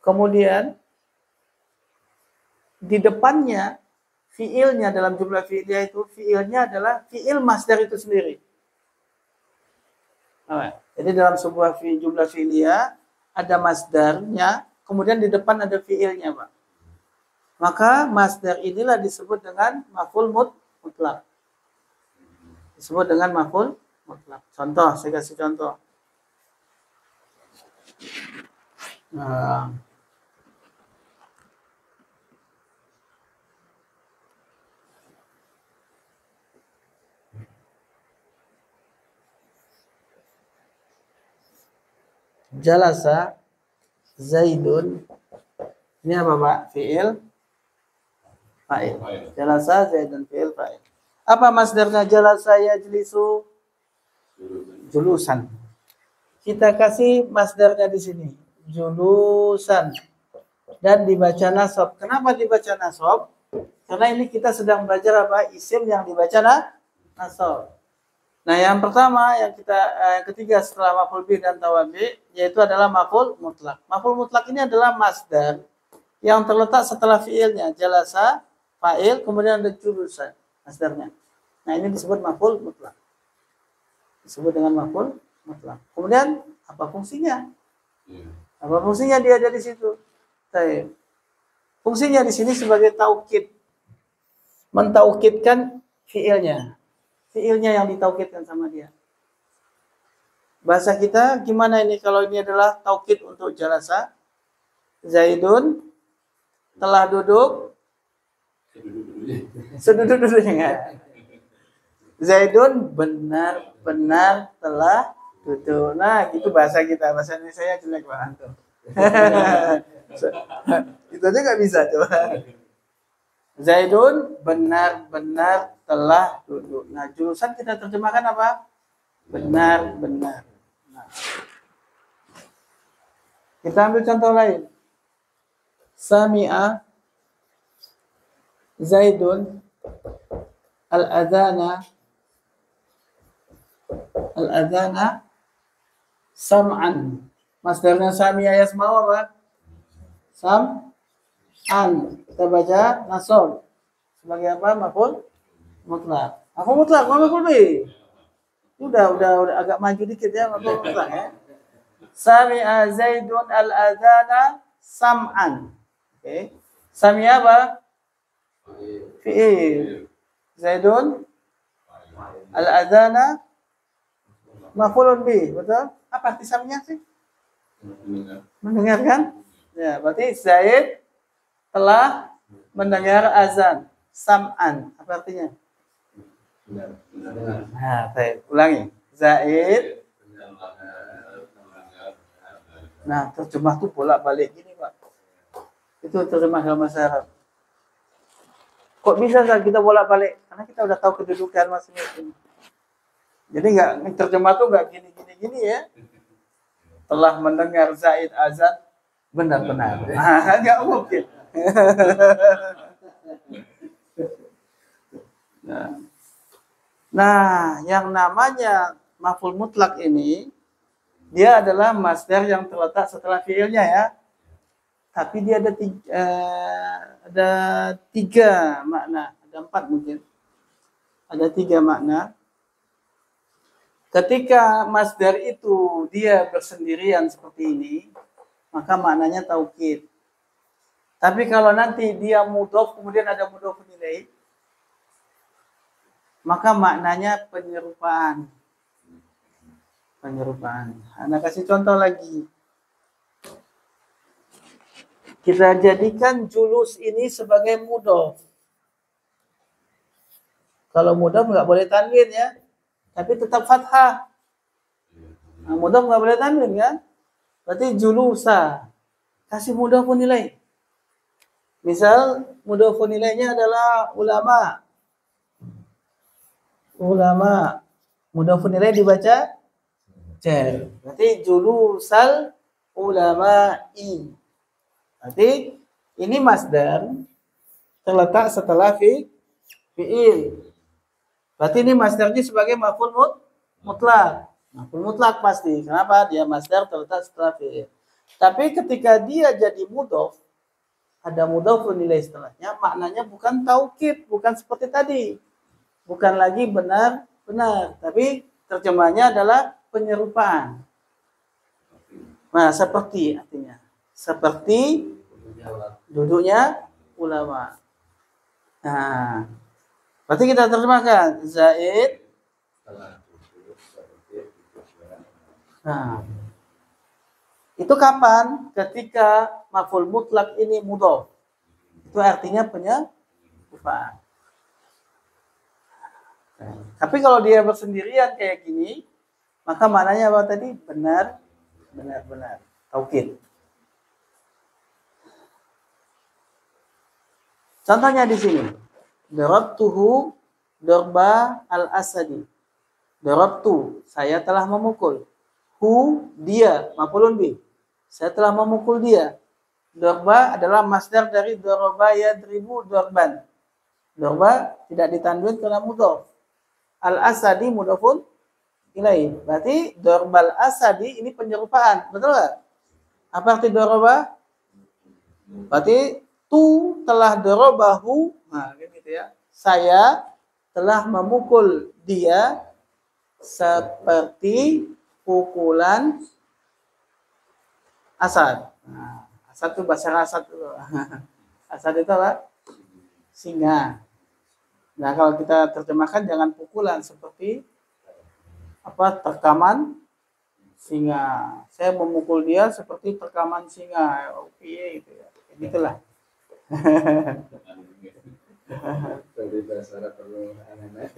Kemudian di depannya fi'ilnya dalam jumlah fi'liyah itu fi'ilnya adalah fi'il masdar itu sendiri. Jadi dalam sebuah jumlah fi'liyah ada masdarnya, kemudian di depan ada fi'ilnya, Pak. Maka masdar inilah disebut dengan maf'ul mutlak. Disebut dengan maf'ul mutlak. Contoh, saya kasih contoh. Nah, jalasa Zaidun. Ini apa, Pak? Fi'il fa'il. Jalasa Zaidun fi'il fa'il. Apa masdarnya jalasa yajlisu? Julusan. Kita kasih masdarnya di sini. Julusan. Dan dibaca nasab. Kenapa dibaca nasab? Karena ini kita sedang belajar apa? Isim yang dibaca nasab. Nah, yang pertama, yang ketiga setelah maf'ul bih dan tawabi, yaitu adalah maf'ul mutlak. Maf'ul mutlak ini adalah masdar yang terletak setelah fi'ilnya. Jalasa, fa'il, kemudian ada julusan, masdarnya. Nah, ini disebut maf'ul mutlak. Disebut dengan maf'ul mutlak. Kemudian, apa fungsinya? Apa fungsinya dia ada di situ? Fungsinya di sini sebagai taukid. Mentaukidkan fi'ilnya. Fi'ilnya yang ditaukidkan sama dia. Bahasa kita gimana ini kalau ini adalah taukid untuk jalasa? Zaidun telah duduk. Seduduk-duduknya. Zaidun benar-benar telah duduk. Nah, itu bahasa kita. Bahasa Indonesia jelek banget. Itu aja nggak bisa coba. Zaidun benar-benar telah duduk. Nah, jurusan kita terjemahkan apa? Benar-benar. Nah. Kita ambil contoh lain. Sami'a Zaidun al-adhana sam'an. Masdarnya sami'a yasma'u apa? Sam'an. Kita baca nasab sebagai apa? Maf'ul mutlak. Maf'ul mutlak, maf'ul bih. Udah agak maju dikit ya, maf'ul mutlak ya. Sami'a Zaidun al-adhana sam'an. Oke. Sami'a apa? Fi'il. Zaidun al-adhana maf'ulun bih, betul? Apa arti sami'a sih? Mendengar kan? Ya, berarti Zaid telah mendengar azan. Sam'an. Apa artinya? Nah, saya ulangi. Zaid. Nah, terjemah tuh bolak-balik gini, Pak. Itu terjemah dalam bahasa Arab. Kok bisa nggak kita bolak-balik? Karena kita udah tahu kedudukan masing-masing. Jadi nggak terjemah tuh nggak gini ya. Telah mendengar Zaid azan benar-benar. Nggak mungkin. Nah, yang namanya maf'ul mutlak ini dia adalah masdar yang terletak setelah fiilnya ya. Tapi dia ada tiga makna, ada 4 mungkin. Ada 3 makna. Ketika masdar itu dia bersendirian seperti ini, maka maknanya taukid. Tapi kalau nanti dia mudhof kemudian ada mudhof ilaih, maka maknanya penyerupaan. Anda kasih contoh lagi. Kita jadikan julus ini sebagai mudhof. Kalau mudhof nggak boleh tanwin ya, tapi tetap fathah. Nah, mudhof nggak boleh tanwin kan? Berarti julusa. Kasih mudhofun ilaih. Misal mudhofun ilaihnya adalah ulama. Mudhofun ilaih dibaca jar. Berarti julusal ulama'i. Berarti ini masdar terletak setelah fi'il. Berarti ini masdarnya sebagai maf'ul mutlak. Maf'ul mutlak pasti. Kenapa? Dia masdar terletak setelah fi'il. Tapi ketika dia jadi mudhof, ada mudhofun ilaih setelahnya, maknanya bukan taukid, bukan seperti tadi. Bukan lagi benar, tapi terjemahnya adalah penyerupaan. Nah, seperti artinya. Seperti duduknya ulama. Nah, berarti kita terjemahkan Zaid. Nah, itu kapan? Ketika maf'ul mutlak ini mudhof. Itu artinya penyerupaan. Tapi kalau dia bersendirian kayak gini, maka maknanya apa tadi? Benar. Taukid. Contohnya di sini. Darabtuhu darba al-asadi. Darabtu, saya telah memukul. Hu, dia, maf'ulun bih. Saya telah memukul dia. Darba adalah masdar dari daraba yadribu darban. Darba tidak ditanwin karena mudhof. Al-asadi mudhofun ilaih. Berarti darbal asadi ini penyerupaan. Betul enggak? Apa arti daraba? Berarti tu telah darabahu. Nah, gitu ya. Saya telah memukul dia seperti pukulan Asad. Nah, Asad itu bahasa Asad itu. Asad itu apa? Singa. Nah, kalau kita terjemahkan jangan pukulan, seperti apa? Terkaman singa. Saya memukul dia seperti terkaman singa. Oke, gitu ya. Begitulah. Dari bahasa Arab perlu aneh-aneh.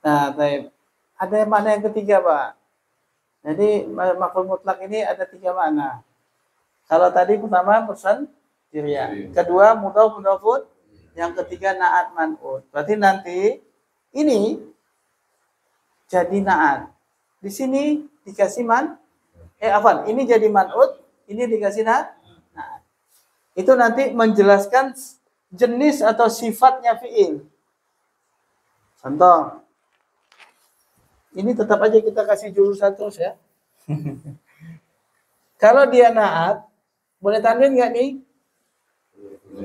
Nah, ada makna yang ketiga, Pak. Jadi maf'ul mutlak ini ada 3 makna. Kalau tadi pertama bersendirian, kedua mudhofun, yang ketiga na'at man'ut. Berarti nanti ini jadi na'at. Di sini dikasih ini jadi man'ut, ini dikasih na'at. Itu nanti menjelaskan jenis atau sifatnya fi'il. Contoh. Ini tetap aja kita kasih jurusan terus ya. Kalau dia na'at, boleh tanwin nggak nih?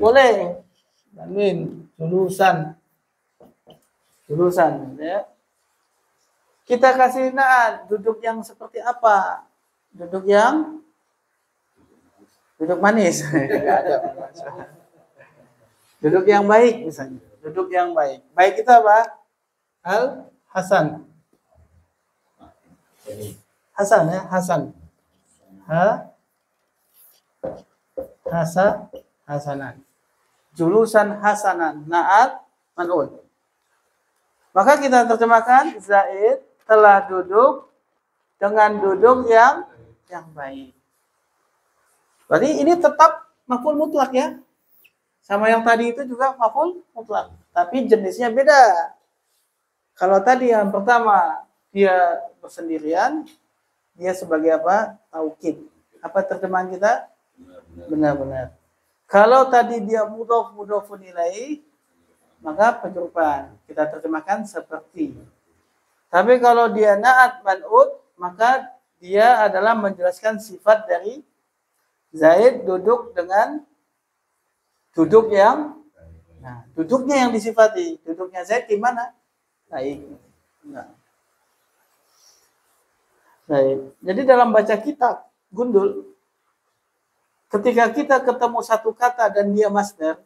Boleh. Tanwin, julusan. Julusan, ya. Kita kasih naat, duduk yang seperti apa? Duduk manis. Nggak ada. Duduk yang baik misalnya. Duduk yang baik. Baik itu apa? Al Hasan. Hasan ya, Hasan. Hasanan. Julusan hasanan, naat, man'ud. Maka kita terjemahkan Zaid telah duduk dengan duduk yang baik. Berarti ini tetap maf'ul mutlak ya. Sama yang tadi itu juga maf'ul mutlak, tapi jenisnya beda. Kalau tadi yang pertama dia bersendirian, dia sebagai apa? Taukid. Apa terjemahan kita? Benar-benar. Kalau tadi dia mudhofun ilaih, maka penyerupan. Kita terjemahkan seperti. Tapi kalau dia na'at man'ud, maka dia adalah menjelaskan sifat dari Zaid duduk dengan duduk yang, nah, duduknya yang disifati. Duduknya Zaid gimana? Baik. Nah. Baik. Jadi dalam baca kitab Gundul, ketika kita ketemu satu kata dan dia masdar,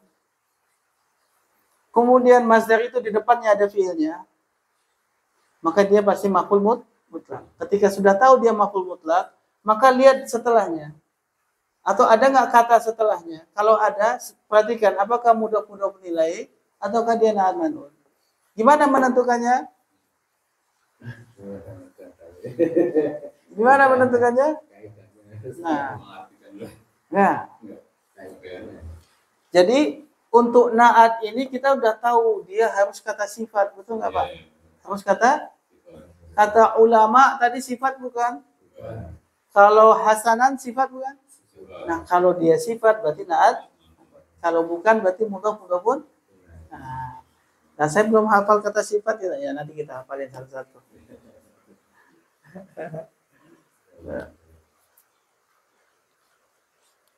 kemudian masdar itu di depannya ada fiilnya, maka dia pasti maf'ul mutlak. Ketika sudah tahu dia maf'ul mutlak, maka lihat setelahnya. Atau ada nggak kata setelahnya? Kalau ada, perhatikan apakah mudhof nilai ataukah dia na'at man'ud. Gimana menentukannya? Gimana menentukannya? Nah. Jadi untuk na'at ini kita udah tahu dia harus kata sifat, betul nggak Pak? Harus kata ulama tadi sifat bukan? Kalau hasanan sifat bukan? Nah, kalau dia sifat berarti na'at. Kalau bukan berarti mudhof pun. Nah, saya belum hafal kata sifat ya, nanti kita hafalin satu-satu.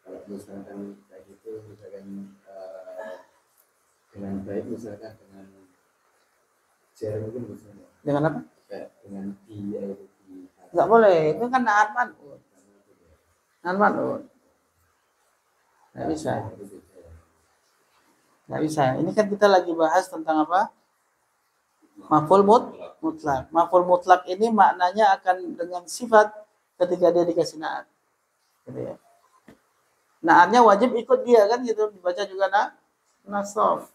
Kalau misalkan kayak gitu, misalkan dengan baik, misalkan dengan jar mungkin misalnya. Dengan apa? Dengan di. Nggak boleh, itu kan na'at man'ud. Na'at man'ud. Nggak bisa. Nggak bisa. Ini kan kita lagi bahas tentang apa? Maf'ul mutlak. Maf'ul mutlak ini maknanya akan dengan sifat ketika dia dikasih na'at. Gitu ya. Na'atnya wajib ikut dia kan gitu, dibaca juga nasab.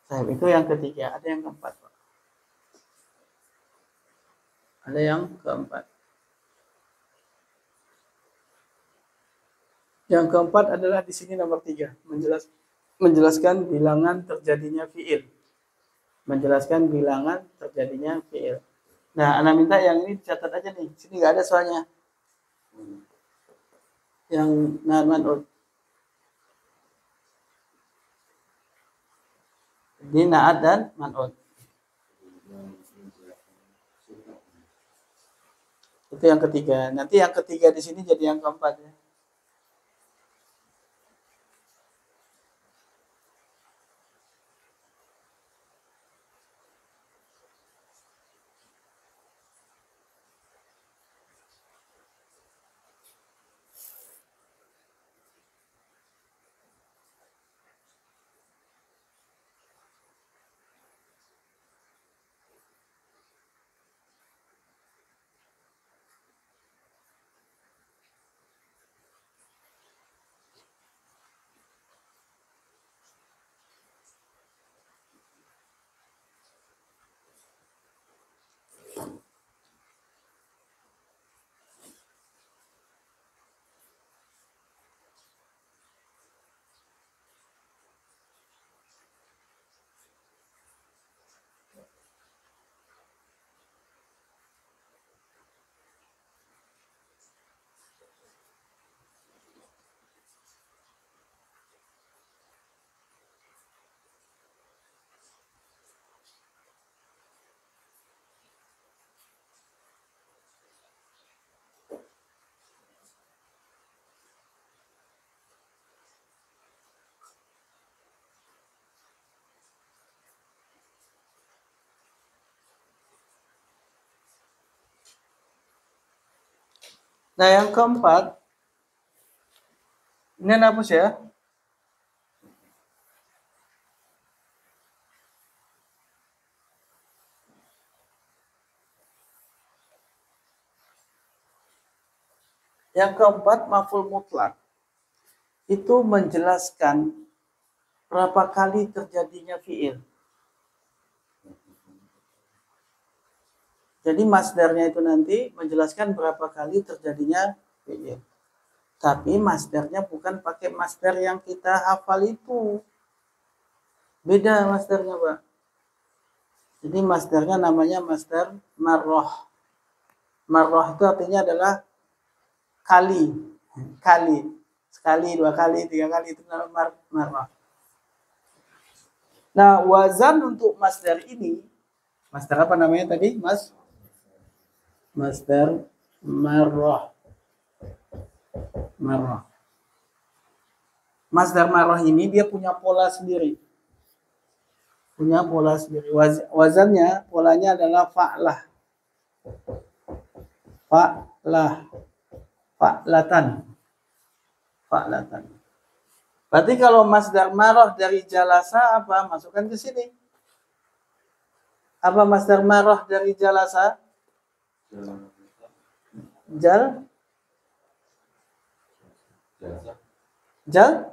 Itu yang ketiga, ada yang keempat, Pak. Ada yang keempat. Yang keempat adalah di sini nomor 3, menjelaskan bilangan terjadinya fiil. Menjelaskan bilangan terjadinya fiil. Nah, Ana minta yang ini dicatat aja nih. Sini nggak ada soalnya. Yang na'at man'ud. Ini na'at dan man'ud. Itu yang ketiga. Nanti yang ketiga di sini jadi yang keempat ya. Nah, yang keempat, ini hapus ya. Yang keempat, maf'ul mutlak. Itu menjelaskan berapa kali terjadinya fi'il. Jadi masdarnya itu nanti menjelaskan berapa kali terjadinya fi'il. Tapi masdarnya bukan pakai masdar yang kita hafal itu. Beda masdarnya, Pak. Jadi masdarnya namanya masdar marroh. Marroh itu artinya adalah kali. Kali. Sekali, dua kali, tiga kali, itu namanya marroh. Nah, wazan untuk masdar ini, masdar apa namanya tadi, Mas? Masdar marroh. Marroh. Masdar marroh ini dia punya pola sendiri. Punya pola sendiri. Wazannya, polanya adalah fa'lah. Fa'lah. Fa'latan. Fa'latan. Berarti kalau masdar marroh dari jalasa apa? Masukkan ke sini. Apa masdar marroh dari jalasa? Jal? Jal?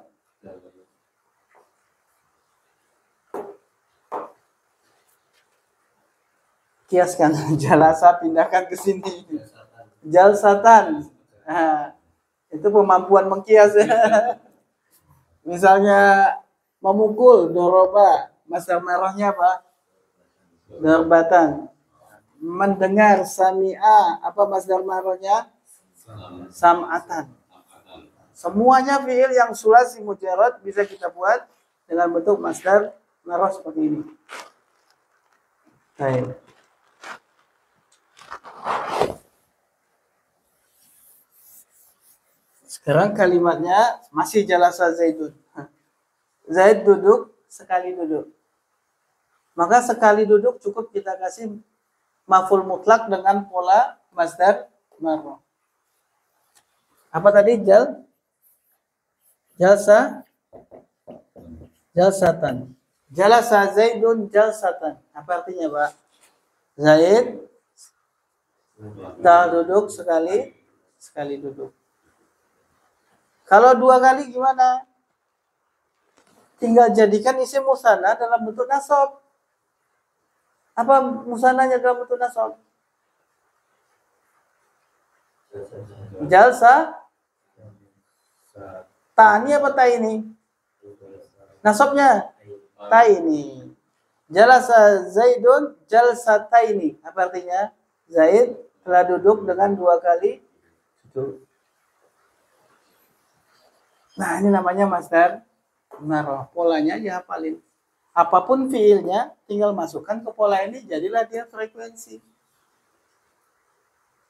Kiaskan. Jalasa pindahkan ke sini. Jalsatan. Nah, itu kemampuan mengkias ya. Misalnya memukul, doroba. Masdar marrohnya apa? Darbatan. Mendengar, sami'a, apa masdar marrohnya? Sam'atan. Semuanya fi'il yang sulasi mujarrad bisa kita buat dengan bentuk masdar marroh seperti ini. Baik. Sekarang kalimatnya masih jalasa Zaidun. Zaid duduk, sekali duduk. Maka sekali duduk cukup kita kasih maf'ul mutlak dengan pola masdar marroh. Apa tadi? Jalsa? Jalsatan. Jalasa Zaidun jalsatan. Apa artinya, Pak? Zaid telah duduk sekali duduk. Kalau dua kali gimana? Tinggal jadikan isim musanna dalam bentuk nasab. Apa musananya dalam bentuk nasab? Jalsa ta'ani apa ta'ini? Nasabnya ta'ini. Jalasa Zaidun jalsa ta'ini. Apa artinya? Zaid telah duduk dengan dua kali duduk. Nah, ini namanya masdar marroh. Polanya aja hafalin. Apapun fiilnya, tinggal masukkan ke pola ini, jadilah dia frekuensi.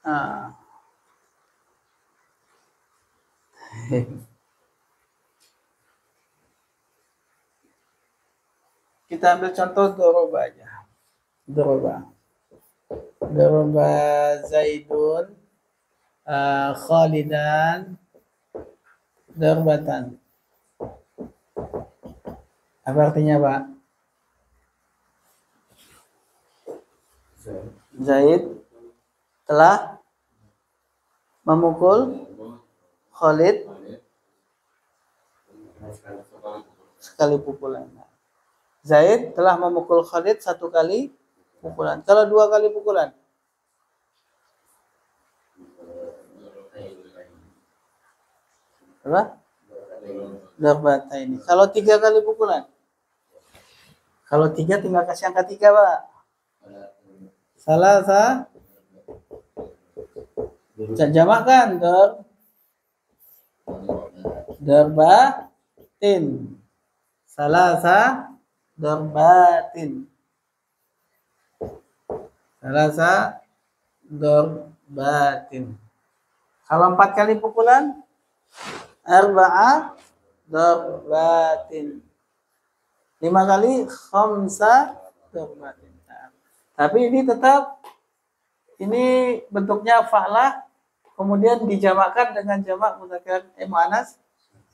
Nah. Kita ambil contoh doroba aja. Doroba. Doroba Zaidun Khalidan darbatan. Apa artinya, Pak? Zaid telah memukul Khalid sekali pukulan. Zaid telah memukul Khalid satu kali pukulan. Kalau dua kali pukulan? Apa? Darbata ini. Kalau tiga kali pukulan? Kalau tiga tinggal kasih angka tiga, Pak. Salah sah. Jamakkan darbatin. Salah sah darbatin. Salah sah darbatin. Kalau empat kali pukulan? Arba'a darbatin. 5 kali khamsa darbatin. Nah, tapi ini tetap ini bentuknya fa'lah kemudian dijamakkan dengan jamak mudzakkar muannats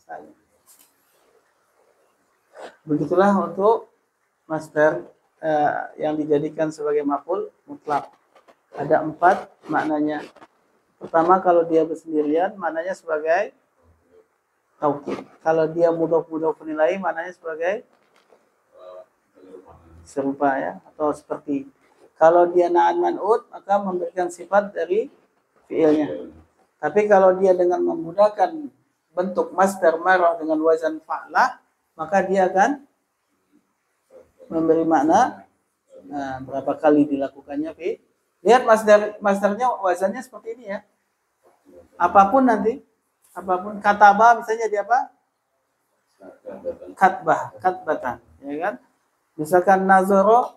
salim. Begitulah untuk masdar yang dijadikan sebagai maf'ul mutlak. Ada 4 maknanya. Pertama, kalau dia bersendirian maknanya sebagai taukid. Kalau dia mudhof ilaih maknanya sebagai serupa ya, atau seperti. Kalau dia na'at man'ut maka memberikan sifat dari fiilnya. Tapi kalau dia dengan menggunakan bentuk masdar marah dengan wazan fa'lah, maka dia akan memberi makna berapa kali dilakukannya fi. Lihat masdarnya wazannya seperti ini ya. Apapun nanti, apapun kataba misalnya dia apa? Katbatan, ya kan? Misalkan nazaro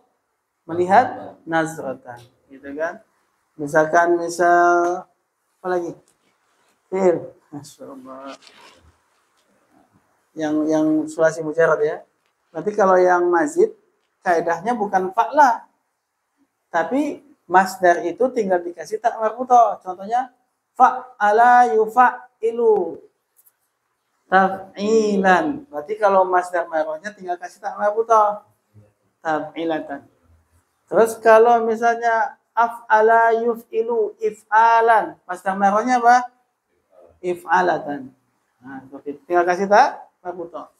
melihat nazratan, gitu kan? Misalkan apa lagi? Fi'il, masyaallah. Yang sulasi mujarrad ya. Nanti kalau yang mazid kaidahnya bukan fa'la, tapi masdar itu tinggal dikasih tak marbutoh. Contohnya fa'ala yufa'ilu taf'ilan. Berarti kalau masdar marfu'nya tinggal kasih tak marbutoh. Taf'ilatan. Terus kalau misalnya af'ala yuf'ilu if'alan, masdar marfu'nya apa? If'alatan. Nah, seperti itu. Tinggal kasih tak marbutoh.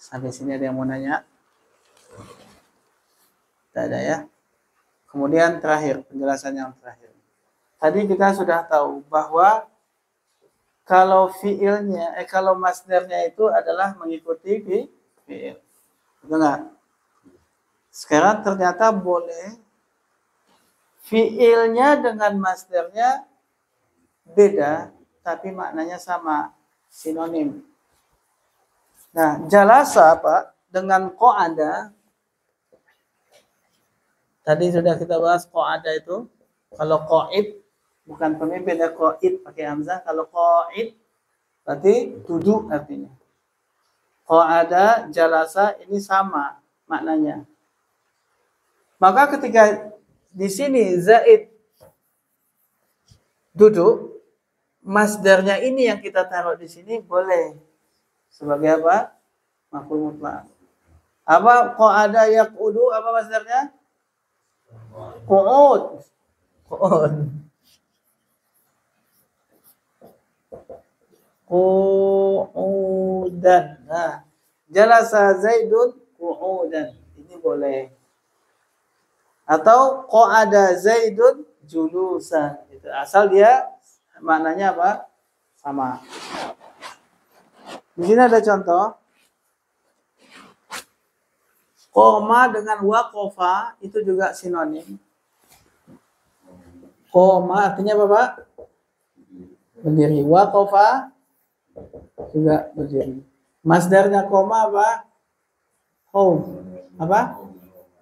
Sampai sini ada yang mau nanya? Tidak ada ya. Kemudian terakhir, penjelasan yang terakhir. Tadi kita sudah tahu bahwa kalau fiilnya, kalau masdarnya itu adalah mengikuti fiil. Betul nggak? Sekarang ternyata boleh fiilnya dengan masdarnya beda, tapi maknanya sama, sinonim. Nah, jalasa apa? Dengan qa'ada. Tadi sudah kita bahas qa'ada itu. Kalau qa'id, bukan pemimpin ya, qa'id pakai hamzah. Kalau qa'id, berarti duduk artinya. Qa'ada, jalasa, ini sama maknanya. Maka ketika di sini zaid duduk, masdarnya ini yang kita taruh di sini boleh sebagai apa? Maf'ul mutlaq. Apa qa'ada yaq'udu, apa masdarnya? Qu'ud. Qu'ud. Qu'udan. Nah, jalasa Zaidun qu'udan. Ini boleh. Atau qa'ada Zaidun julusan. Itu asal dia maknanya apa? Sama. Di sini ada contoh. Qoma dengan waqafa itu juga sinonim. Qoma artinya apa, Pak? Berdiri. Waqafa juga berdiri. Masdarnya qoma apa? Qaum. Apa?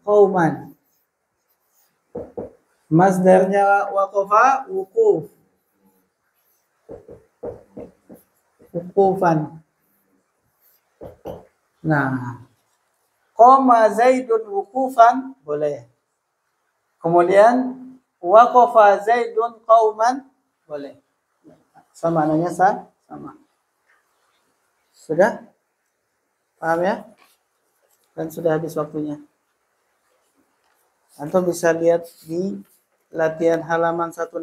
Qauman. Masdarnya waqafa wuquf. Wuqufan. Nah, qoma Zaidun wuqufan boleh. Kemudian waqafa Zaidun qauman boleh. Sama maknanya sama. Sudah? Paham ya? Dan sudah habis waktunya. Antum bisa lihat di latihan halaman 160,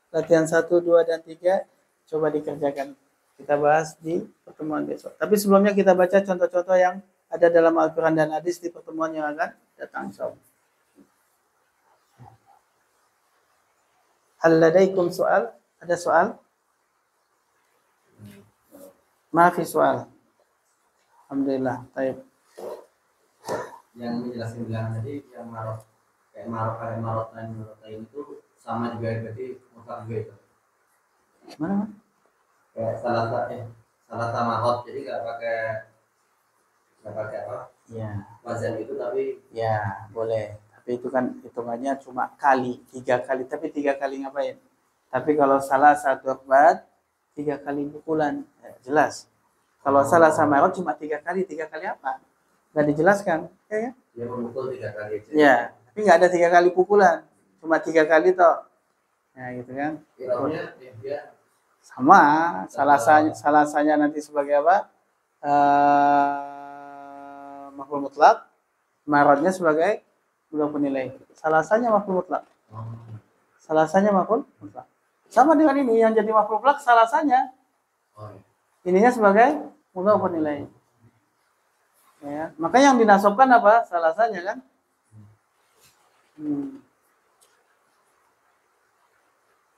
latihan 1, 2, dan 3. Coba dikerjakan. Kita bahas di pertemuan besok. Tapi sebelumnya kita baca contoh-contoh yang ada dalam Al-Quran dan hadis di pertemuan yang akan datang. Hal ladaikum soal? Ada soal? Maafi soal. Alhamdulillah. Baik. Yang menjelaskan bilang tadi yang marot kayak marot lain itu sama juga berarti mutlak juga itu. Mana? Kayak salah sama hot, jadi nggak pakai apa? Ya. Wazan itu tapi Ya, boleh. Tapi itu kan hitungannya cuma kali, 3 kali. Tapi 3 kali ngapain? Tapi kalau salah satu obat, 3 kali pukulan. Ya, jelas. Kalau salah sama rot cuma 3 kali apa? Nggak dijelaskan. Ya, ya? dia memukul 3 kali. Ya, tapi nggak ada 3 kali pukulan. cuma 3 kali toh. Ya gitu kan. Iraunya dia Sama, salasanya nanti sebagai apa? Maf'ul mutlak, marotnya sebagai mudhofun ilaih. Salasanya maf'ul mutlak. Salasanya maf'ul mutlak. Sama dengan ini yang jadi maf'ul mutlak salasanya. Ininya sebagai mudhofun ilaih. Ya, maka yang dinasobkan apa? Salasanya kan?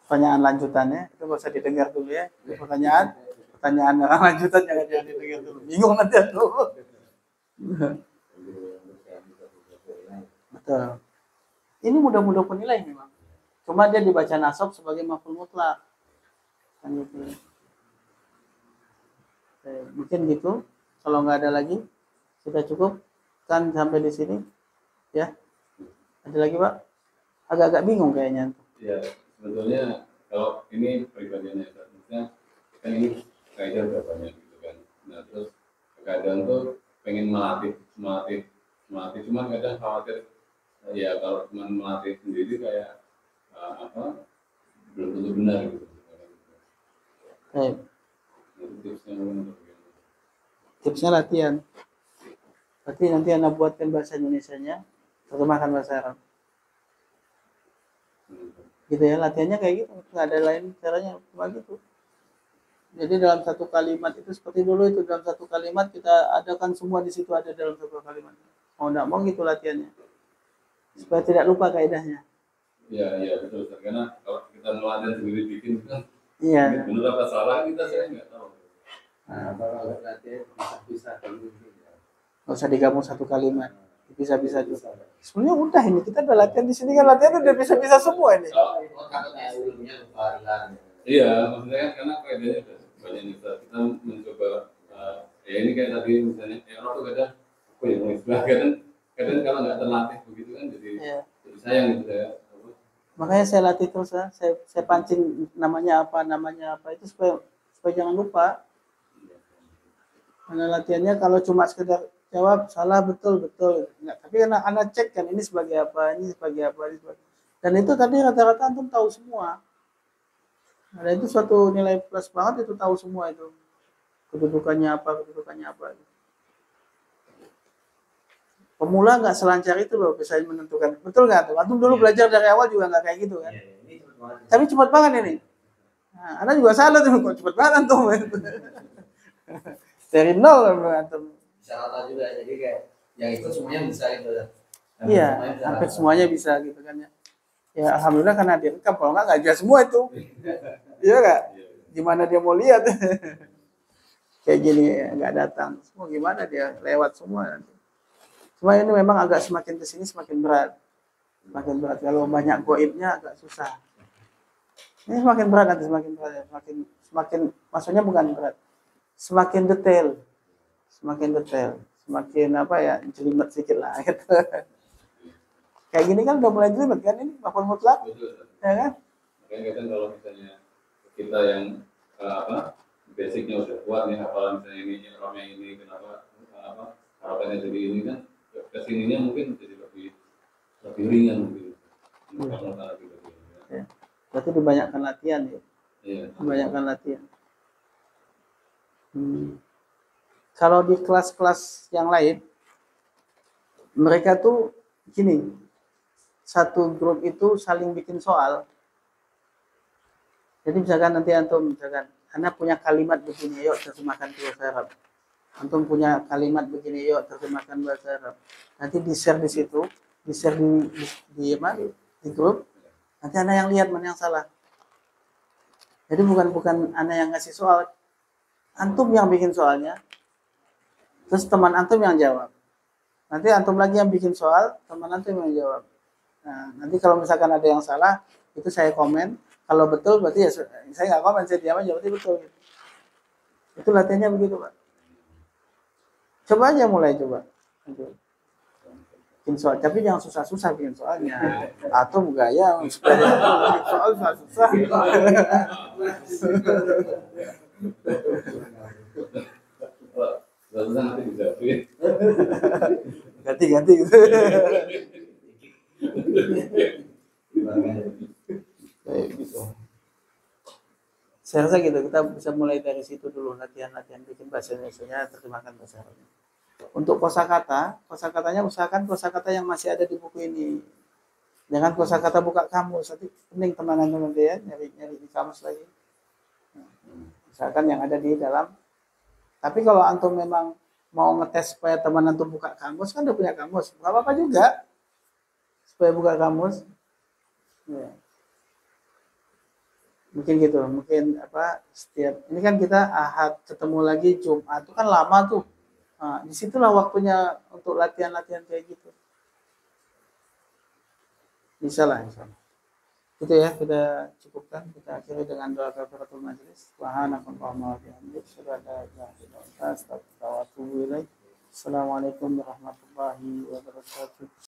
Pertanyaan lanjutannya itu nggak usah didengar dulu ya. Itu pertanyaan orang lanjutan jangan didengar dulu. Bingung nanti tuh. Betul. Ini mudah-mudah penilai memang. Cuma dia dibaca nasab sebagai maf'ul mutlak. Kan gitu. Mungkin gitu. Kalau nggak ada lagi, kita cukup kan sampai di sini. Ya. Ada lagi Pak? Agak-agak bingung kayaknya. Ya, sebetulnya kalau ini pribadinya, maksudnya kan ini kaidah udah banyak gitu kan. Nah terus kadang tuh pengen melatih, cuma kadang khawatir ya kalau cuma melatih sendiri kayak belum tentu benar gitu. Baik. Tipsnya mungkin Tipsnya latihan. Berarti nanti Anda buatkan bahasa Indonesianya, terjemahkan bahasa Arab. Gitu ya, latihannya kayak gitu, nggak ada lain caranya, cuma gitu. Jadi dalam satu kalimat itu seperti dulu itu, dalam satu kalimat kita adakan semua di situ ada dalam satu kalimat. Mau nggak mau gitu latihannya, supaya tidak lupa kaidahnya. Iya betul, karena kalau kita melatih sendiri bikin kan, Iya. benar apa salah kita saya nggak tahu. Nah, kalau latihan bisa dulu. Nggak usah digabung satu kalimat, bisa-bisa juga. Sebenarnya udah ini kita udah latihan di sini kan latihan udah bisa-bisa semua ini. Iya, maksudnya kan karena kaidahnya udah banyak nih, kita mencoba ya ini kayak tadi misalnya Eropa tuh kadang aku yang mau istilah kadang kalau nggak terlatih begitu kan jadi sayang gitu ya. Makanya saya latih terus ya, saya pancing namanya apa itu supaya jangan lupa. Karena latihannya kalau cuma sekedar jawab salah betul enggak, tapi karena anak cek kan ini sebagai apa, ini sebagai apa, dan itu tadi rata-rata antum tahu semua. Nah, itu suatu nilai plus banget, itu tahu semua itu kedudukannya apa. Pemula nggak selancar itu loh bisa menentukan, betul nggak tuh? Antum dulu belajar dari awal juga nggak kayak gitu kan? Tapi cepat banget ini. Nah, Anda juga salah tuh, kok cepat banget antum. Dari nol antum. Bisa rata juga, jadi kayak yang ikut semuanya bisa gitu. Iya, hampir semuanya bisa gitu kan ya. Ya alhamdulillah karena direkam, kalau nggak jelas semua itu. Iya nggak? Gimana dia mau lihat? Kayak gini nggak datang, semua gimana dia lewat semua nanti. Cuma ini memang agak semakin kesini semakin berat. Kalau banyak goibnya agak susah. Ini semakin berat nanti, semakin maksudnya bukan berat, semakin detail, semakin apa ya, jelimet sedikit lah gitu. Kayak gini kan udah mulai jelimet kan ini maf'ul mutlak, ya kan? Makanya kan kalau misalnya kita yang basicnya udah kuat nih, hafalan misalnya ini Iromnya ini kenapa harapannya jadi ini kan kesininya mungkin jadi lebih ringan mungkin. Ya. Berarti dibanyakkan latihan ya. Iya. Dibanyakkan latihan. Kalau di kelas-kelas yang lain, mereka tuh gini, satu grup itu saling bikin soal. Jadi misalkan nanti antum Anda punya kalimat begini, yuk terjemahkan ke bahasa Arab. Antum punya kalimat begini, yuk terjemahkan bahasa Arab. Nanti di-share di situ, di-share di grup. Nanti Anda yang lihat mana yang salah. Jadi bukan Anda yang ngasih soal, antum yang bikin soalnya, terus teman antum yang jawab. Nanti antum lagi yang bikin soal, teman antum yang jawab. Nah, nanti kalau misalkan ada yang salah, itu saya komen. Kalau betul berarti ya saya nggak komen, saya diam aja berarti betul. Itu latihannya begitu Pak. Coba aja mulai coba. Bikin soal, tapi jangan susah-susah bikin soalnya. Atau gaya bikin soal susah-susah. Ganti gitu. Saya rasa gitu, kita bisa mulai dari situ dulu, latihan-latihan bikin bahasa Indonesia, terjemahkan bahasa Arabnya. Untuk kosakatanya usahakan kosakata yang masih ada di buku ini. Jangan kosakata buka kamus, nanti pening teman-teman ya, nyari di kamus lagi. Usahakan yang ada di dalam. Tapi kalau antum memang mau ngetes supaya teman antum buka kamus, kan udah punya kamus, nggak apa-apa juga supaya buka kamus. Ya. Mungkin gitu, mungkin apa setiap ini kan kita Ahad ketemu lagi Jumat itu kan lama tuh. Nah, disitulah waktunya untuk latihan-latihan kayak gitu. Bisa lah, insya Allah. Itu ya, kita cukupkan, kita akhiri dengan doa kafaratul majlis. Subhanakallahumma wa bihamdika, asyhadu an la ilaha illa anta, astaghfiruka wa atubu ilaik. Assalamualaikum warahmatullahi wabarakatuh.